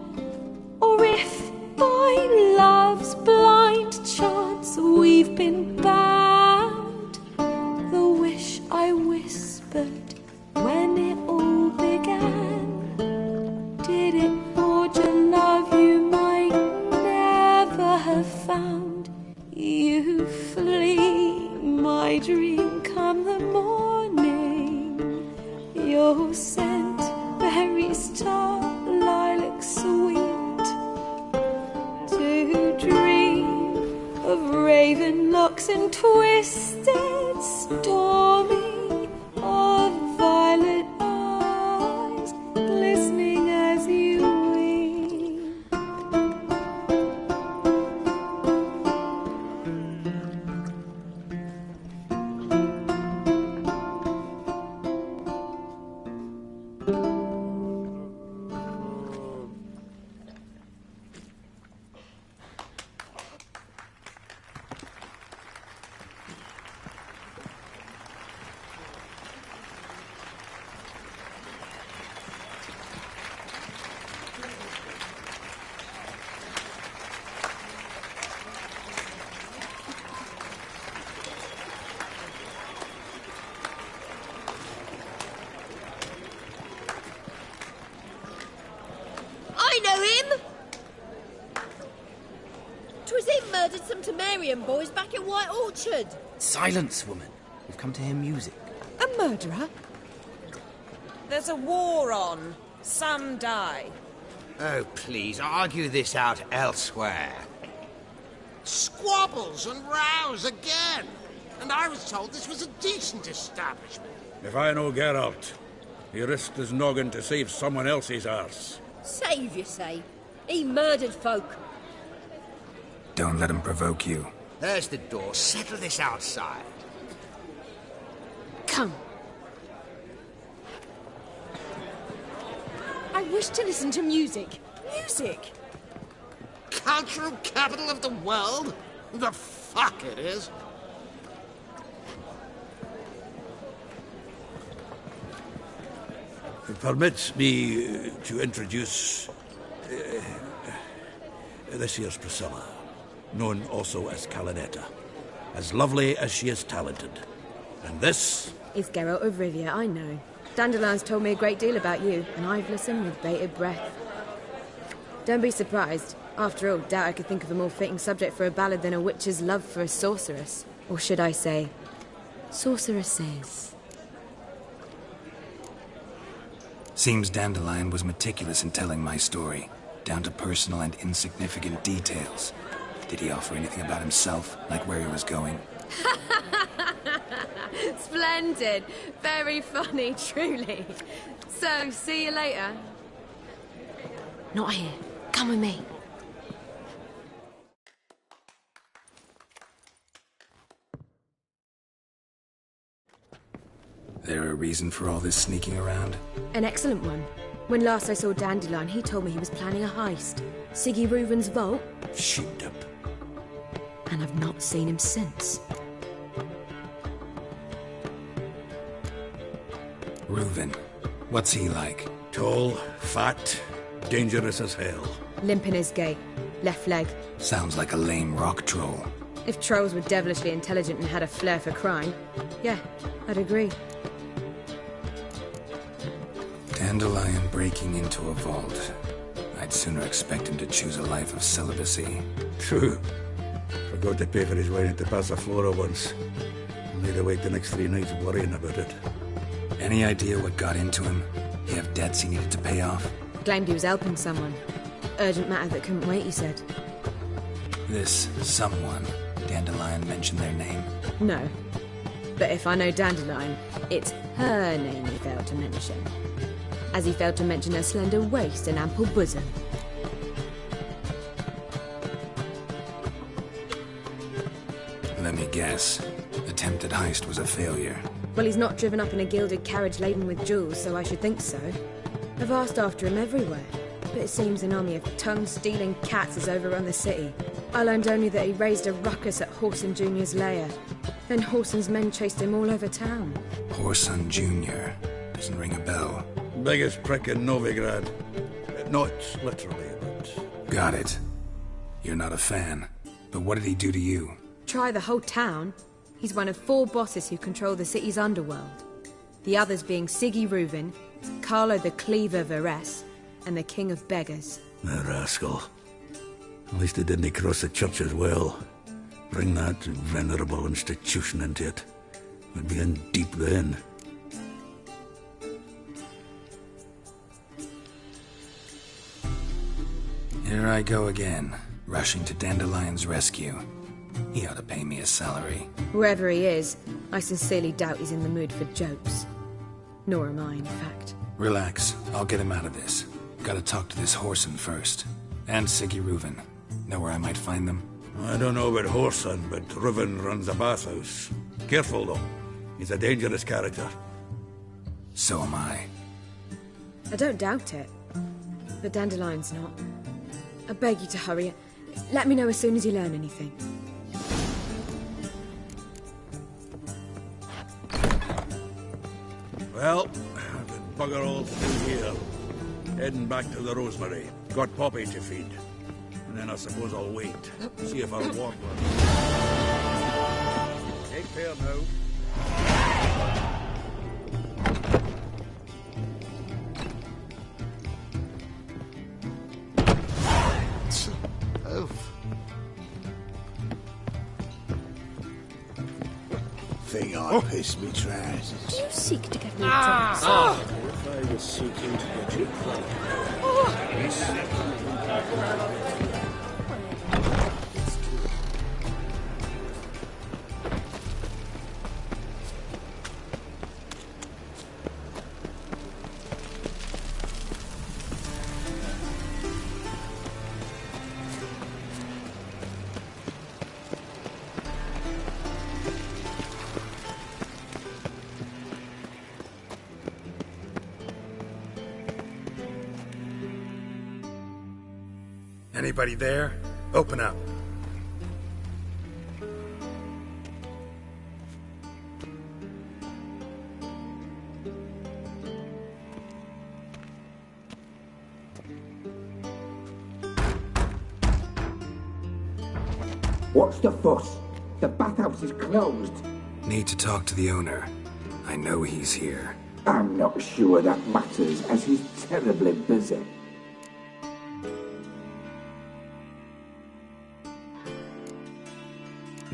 or if by love's blind chance we've been bound. The wish I whispered when it all began, did it forge a love you might never have found? You flee, my dream come the morning, your scent, berries tart, lilac sweet, to dream of raven locks and twisted, stormy, of violet eyes glistening as you weep. ordered some to Marion boys back at White Orchard. Silence, woman. We've come to hear music. A murderer? There's a war on. Some die. Oh, please, argue this out elsewhere. Squabbles and rows again. And I was told this was a decent establishment. If I know Geralt, he risked his noggin to save someone else's arse. Save, you say? He murdered folk. Don't let him provoke you. There's the door. Settle this outside. Come. I wish to listen to music. Music! Cultural capital of the world? The fuck it is. Permit me to introduce this here's Priscilla, known also as Calinetta. As lovely as she is talented. And this... It's Geralt of Rivia, I know. Dandelion's told me a great deal about you, and I've listened with bated breath. Don't be surprised. After all, doubt I could think of a more fitting subject for a ballad than a witch's love for a sorceress. Or should I say, sorceresses. Seems Dandelion was meticulous in telling my story, down to personal and insignificant details. Did he offer anything about himself, like where he was going? Splendid. Very funny, truly. So, see you later. Not here. Come with me. There a reason for all this sneaking around? An excellent one. When last I saw Dandelion, he told me he was planning a heist. Siggy Reuven's vault. Sheeped up. And I've not seen him since. Reuven. What's he like? Tall, fat, dangerous as hell. Limp in his gait. Left leg. Sounds like a lame rock troll. If trolls were devilishly intelligent and had a flair for crime, yeah, I'd agree. Dandelion breaking into a vault. I'd sooner expect him to choose a life of celibacy. True. Forgot to pay for his wine at the Passaflora once. Made her wait the next 3 nights worrying about it. Any idea what got into him? He have debts he needed to pay off? Claimed he was helping someone. Urgent matter that couldn't wait, he said. This someone, Dandelion mentioned their name? No. But if I know Dandelion, it's her name he failed to mention. As he failed to mention her slender waist and ample bosom. Let me guess. Attempted heist was a failure. Well, he's not driven up in a gilded carriage laden with jewels, so I should think so. I've asked after him everywhere, but it seems an army of tongue-stealing cats has overrun the city. I learned only that he raised a ruckus at Whoreson Jr.'s lair. Then Whoreson's men chased him all over town. Whoreson Jr. Doesn't ring a bell. Biggest prick in Novigrad. Not literally, but... Got it. You're not a fan. But what did he do to you? Try the whole town. He's one of 4 bosses who control the city's underworld. The others being Siggy Reuven, Carlo the Cleaver Varese, and the King of Beggars. The rascal. At least he didn't cross the church as well. Bring that venerable institution into it. We'd be in deep then. Here I go again, rushing to Dandelion's rescue. He ought to pay me a salary. Whoever he is, I sincerely doubt he's in the mood for jokes. Nor am I, in fact. Relax, I'll get him out of this. Gotta talk to this Whoreson first. And Siggy Reuven. Know where I might find them? I don't know about Whoreson, but Reuven runs a bathhouse. Careful, though. He's a dangerous character. So am I. I don't doubt it. But Dandelion's not. I beg you to hurry. Let me know as soon as you learn anything. Well, I've been bugger all through here. Heading back to the Rosemary. Got Poppy to feed. And then I suppose I'll wait. See if I'll walk one. Take care now. I piss me trousers. Do you seek to get me drunk? If I was seeking to get you drunk. Anybody there? Open up. What's the fuss? The bathhouse is closed. Need to talk to the owner. I know he's here. I'm not sure that matters, as he's terribly busy.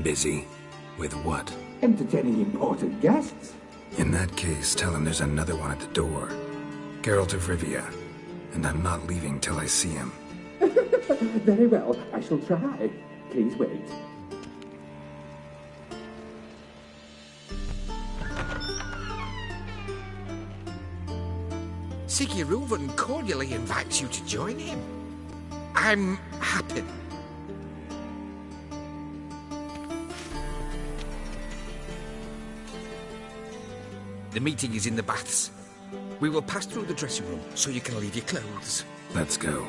Busy? With what? Entertaining important guests. In that case, tell him there's another one at the door. Geralt of Rivia. And I'm not leaving till I see him. Very well, I shall try. Please wait. Siggy Reuven cordially invites you to join him. I'm happy. The meeting is in the baths. We will pass through the dressing room so you can leave your clothes. Let's go.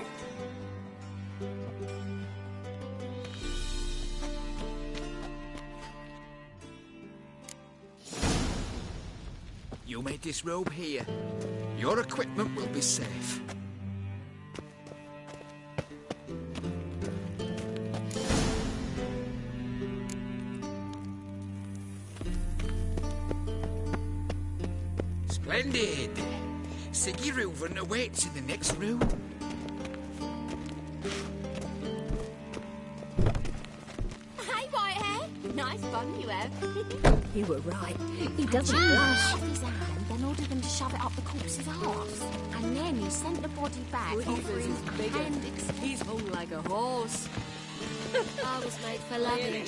You may disrobe here. Your equipment will be safe. Splendid! Siggy Reuven awaits in the next room. Hey, Whitehair. Nice bun you have. You were right. He doesn't blush. Off his hand, then ordered them to shove it up the corpse's arse. And then he sent the body back offering appendix. He's hung like a horse. I was made for loving.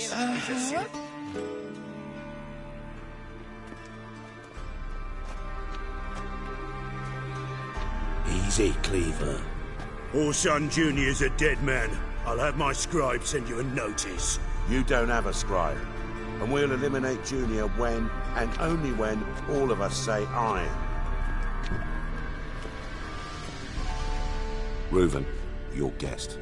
Easy, Cleaver. Orson Jr.'s a dead man. I'll have my scribe send you a notice. You don't have a scribe. And we'll eliminate Junior when, and only when, all of us say aye. Reuven, your guest.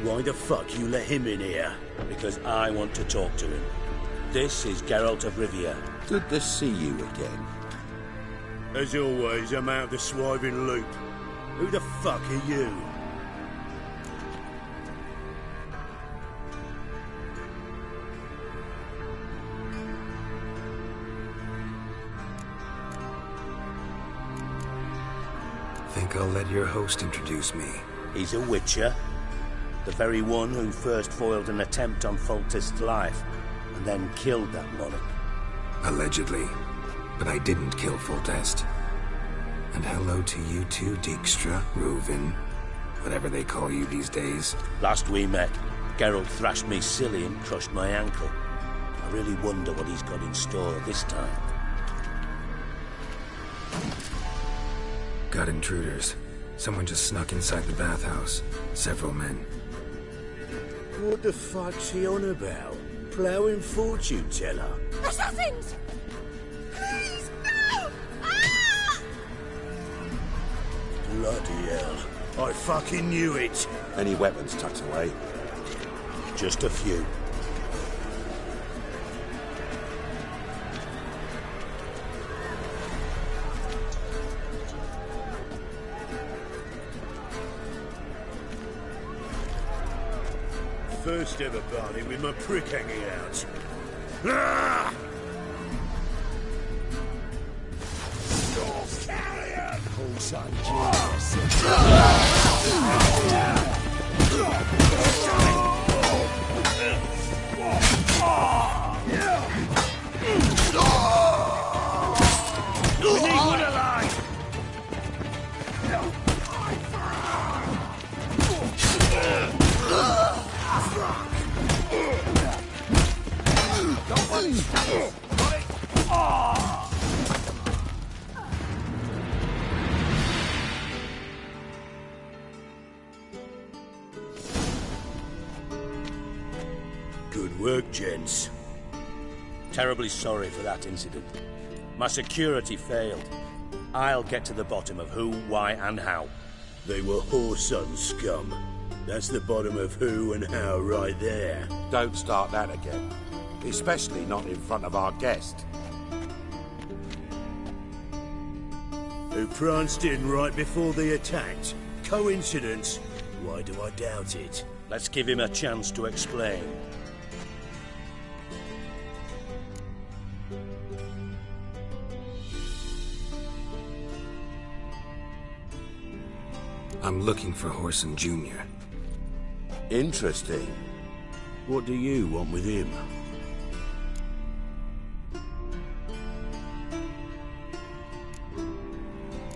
Why the fuck you let him in here? Because I want to talk to him. This is Geralt of Rivia. Good to see you again. As always, I'm out of the swiving loop. Who the fuck are you? Think I'll let your host introduce me. He's a witcher. The very one who first foiled an attempt on Foltest's life, and then killed that monarch. Allegedly. But I didn't kill Foltest. And hello to you too, Dijkstra, Reuven, whatever they call you these days. Last we met, Geralt thrashed me silly and crushed my ankle. I really wonder what he's got in store this time. Got intruders. Someone just snuck inside the bathhouse. Several men. What the fuck's he on about? Ploughing fortune teller? Assassins! Please, no! Ah! Bloody hell. I fucking knew it. Any weapons tucked away? Just a few. First ever party with my prick hanging out. Ah! Carrion! Orson Jr. We need one alive! Don't worry, Status. Got it? Good work, gents. Terribly sorry for that incident. My security failed. I'll get to the bottom of who, why, and how. They were Whoreson scum. That's the bottom of who and how right there. Don't start that again. Especially not in front of our guest. Who pranced in right before they attacked. Coincidence? Why do I doubt it? Let's give him a chance to explain. I'm looking for Whoreson Jr. Interesting. What do you want with him?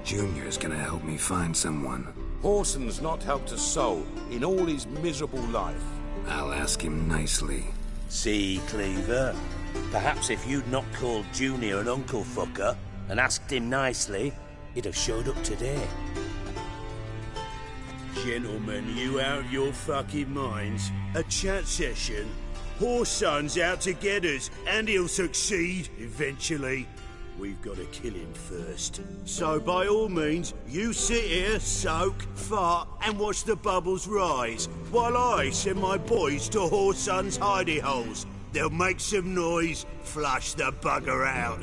Junior's gonna help me find someone. Whoreson's not helped a soul in all his miserable life. I'll ask him nicely. See, Cleaver? Perhaps if you'd not called Junior an uncle fucker and asked him nicely, he'd have showed up today. Gentlemen, you out of your fucking minds? A chat session? Whoreson's out to get us, and he'll succeed eventually. We've got to kill him first. So by all means, you sit here, soak, fart, and watch the bubbles rise, while I send my boys to Whoreson's hidey holes. They'll make some noise, flush the bugger out.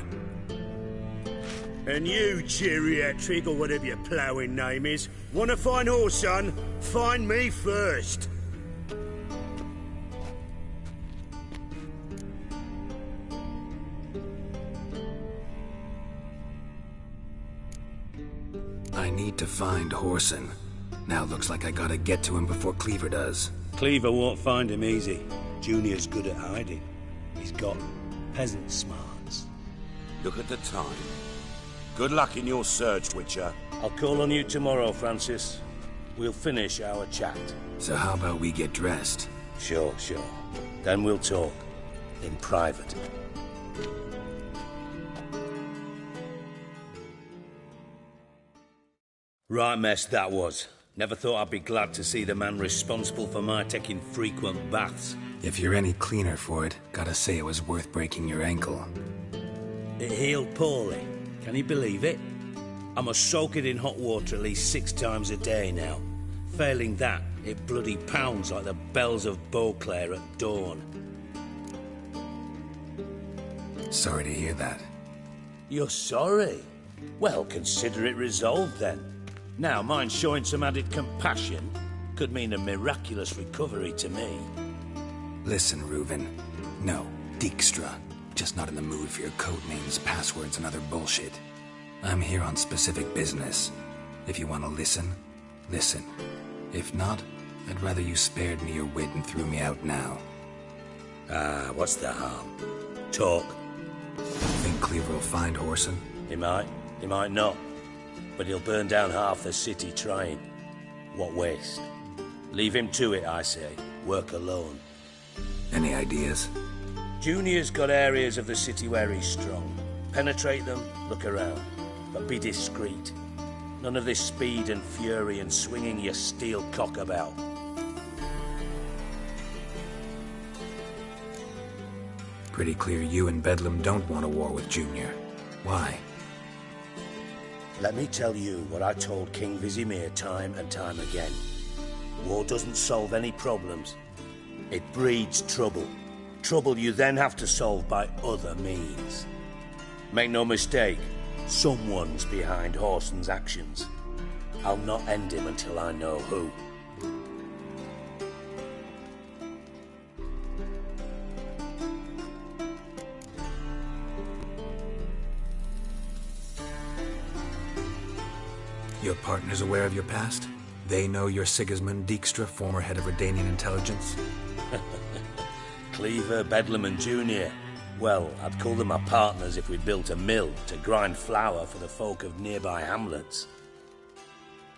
And you, geriatric, or whatever your ploughing name is, want to find Whoreson? Find me first. I need to find Whoreson. Now looks like I gotta get to him before Cleaver does. Cleaver won't find him easy. Junior's good at hiding. He's got peasant smarts. Look at the time. Good luck in your search, Witcher. I'll call on you tomorrow, Francis. We'll finish our chat. So how about we get dressed? Sure. Then we'll talk. In private. Right mess that was. Never thought I'd be glad to see the man responsible for my taking frequent baths. If you're any cleaner for it, gotta say it was worth breaking your ankle. It healed poorly. Can you believe it? I must soak it in hot water at least 6 times a day now. Failing that, it bloody pounds like the bells of Beauclair at dawn. Sorry to hear that. You're sorry? Well, consider it resolved then. Now, mine showing some added compassion could mean a miraculous recovery to me. Listen, Reuven. No, Dijkstra. Just not in the mood for your code names, passwords, and other bullshit. I'm here on specific business. If you want to listen, listen. If not, I'd rather you spared me your wit and threw me out now. What's the harm? Talk. Think Cleaver will find Whoreson? He might not. But he'll burn down half the city trying. What waste. Leave him to it, I say. Work alone. Any ideas? Junior's got areas of the city where he's strong. Penetrate them, look around. But be discreet. None of this speed and fury and swinging your steel cock about. Pretty clear you and Bedlam don't want a war with Junior. Why? Let me tell you what I told King Vizimir time and time again. War doesn't solve any problems. It breeds trouble. Trouble you then have to solve by other means. Make no mistake, someone's behind Whoreson's actions. I'll not end him until I know who. Your partner's aware of your past? They know you're Sigismund Dijkstra, former head of Redanian intelligence? Cleaver, Bedlam and Junior. Well, I'd call them my partners if we'd built a mill to grind flour for the folk of nearby hamlets.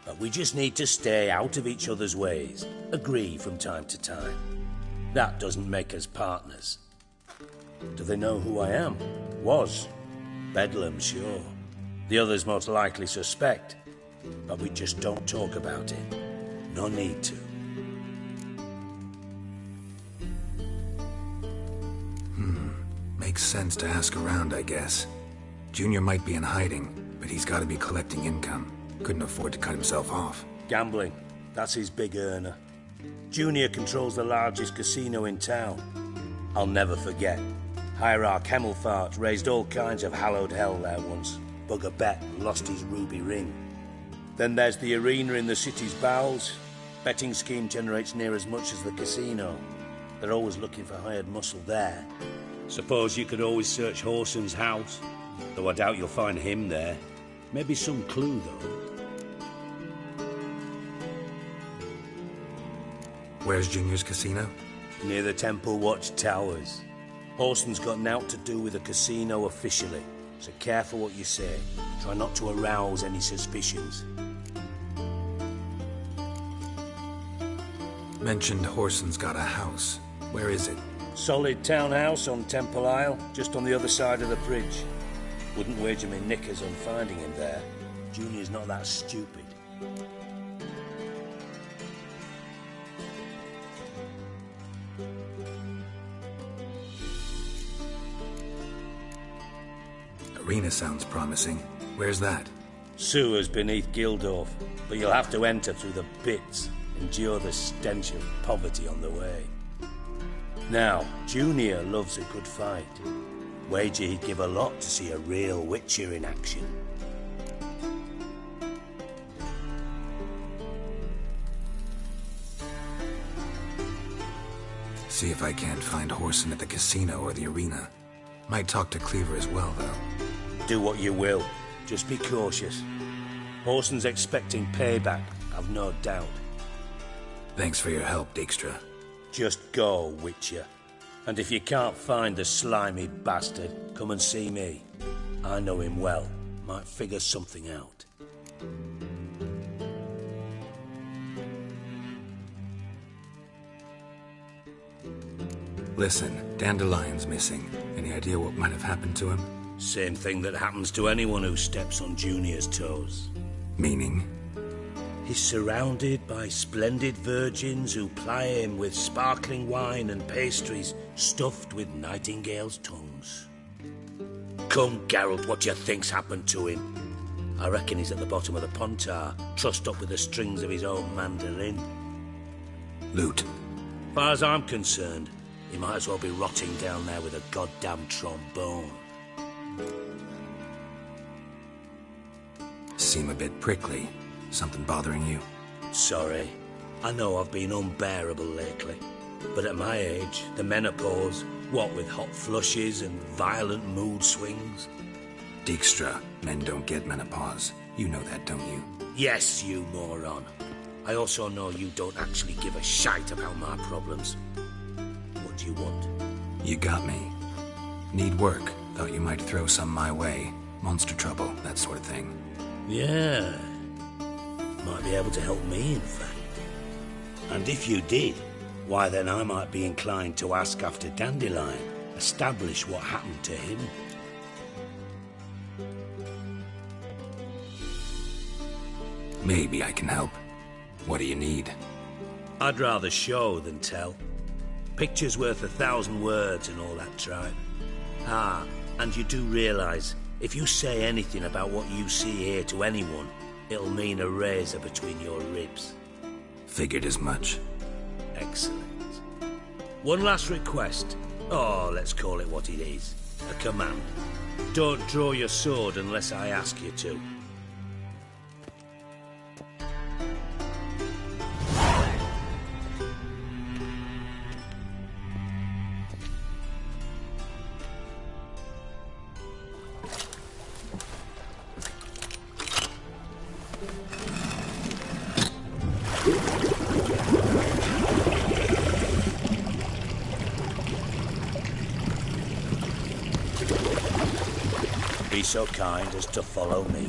But we just need to stay out of each other's ways, agree from time to time. That doesn't make us partners. Do they know who I am? Was. Bedlam, sure. The others most likely suspect, but we just don't talk about it. No need to. Makes sense to ask around, I guess. Junior might be in hiding, but he's got to be collecting income. Couldn't afford to cut himself off. Gambling. That's his big earner. Junior controls the largest casino in town. I'll never forget. Hierarch Hemmelfart raised all kinds of hallowed hell there once. Bugger bet and lost his ruby ring. Then there's the arena in the city's bowels. Betting scheme generates near as much as the casino. They're always looking for hired muscle there. Suppose you could always search Horson's house, though I doubt you'll find him there. Maybe some clue, though. Where's Junior's casino? Near the Temple Watch Towers. Horson's got naught to do with the casino officially, so careful what you say. Try not to arouse any suspicions. Mentioned Horson's got a house. Where is it? Solid townhouse on Temple Isle, just on the other side of the bridge. Wouldn't wager me knickers on finding him there. Junior's not that stupid. Arena sounds promising. Where's that? Sewers beneath Gildorf, but you'll have to enter through the pits, endure the stench of poverty on the way. Now, Junior loves a good fight. Wager he'd give a lot to see a real Witcher in action. See if I can't find Horson at the casino or the arena. Might talk to Cleaver as well, though. Do what you will. Just be cautious. Horson's expecting payback, I've no doubt. Thanks for your help, Dijkstra. Just go, Witcher. And if you can't find the slimy bastard, come and see me. I know him well. Might figure something out. Listen, Dandelion's missing. Any idea what might have happened to him? Same thing that happens to anyone who steps on Junior's toes. Meaning? He's surrounded by splendid virgins who ply him with sparkling wine and pastries stuffed with nightingales' tongues. Come, Geralt, what do you think's happened to him? I reckon he's at the bottom of the Pontar, trussed up with the strings of his own mandolin. Loot. Far as I'm concerned, he might as well be rotting down there with a goddamn trombone. Seem a bit prickly. Something bothering you? Sorry. I know I've been unbearable lately. But at my age, the menopause, what with hot flushes and violent mood swings. Dijkstra, men don't get menopause. You know that, don't you? Yes, you moron. I also know you don't actually give a shite about my problems. What do you want? You got me. Need work. Thought you might throw some my way. Monster trouble, that sort of thing. Yeah. Might be able to help me, in fact. And if you did, why then I might be inclined to ask after Dandelion, establish what happened to him. Maybe I can help. What do you need? I'd rather show than tell. Picture's worth 1,000 words and all that tripe. Ah, and you do realise, if you say anything about what you see here to anyone, it'll mean a razor between your ribs. Figured as much. Excellent. One last request. Oh, let's call it what it is. A command. Don't draw your sword unless I ask you to. Be so kind as to follow me.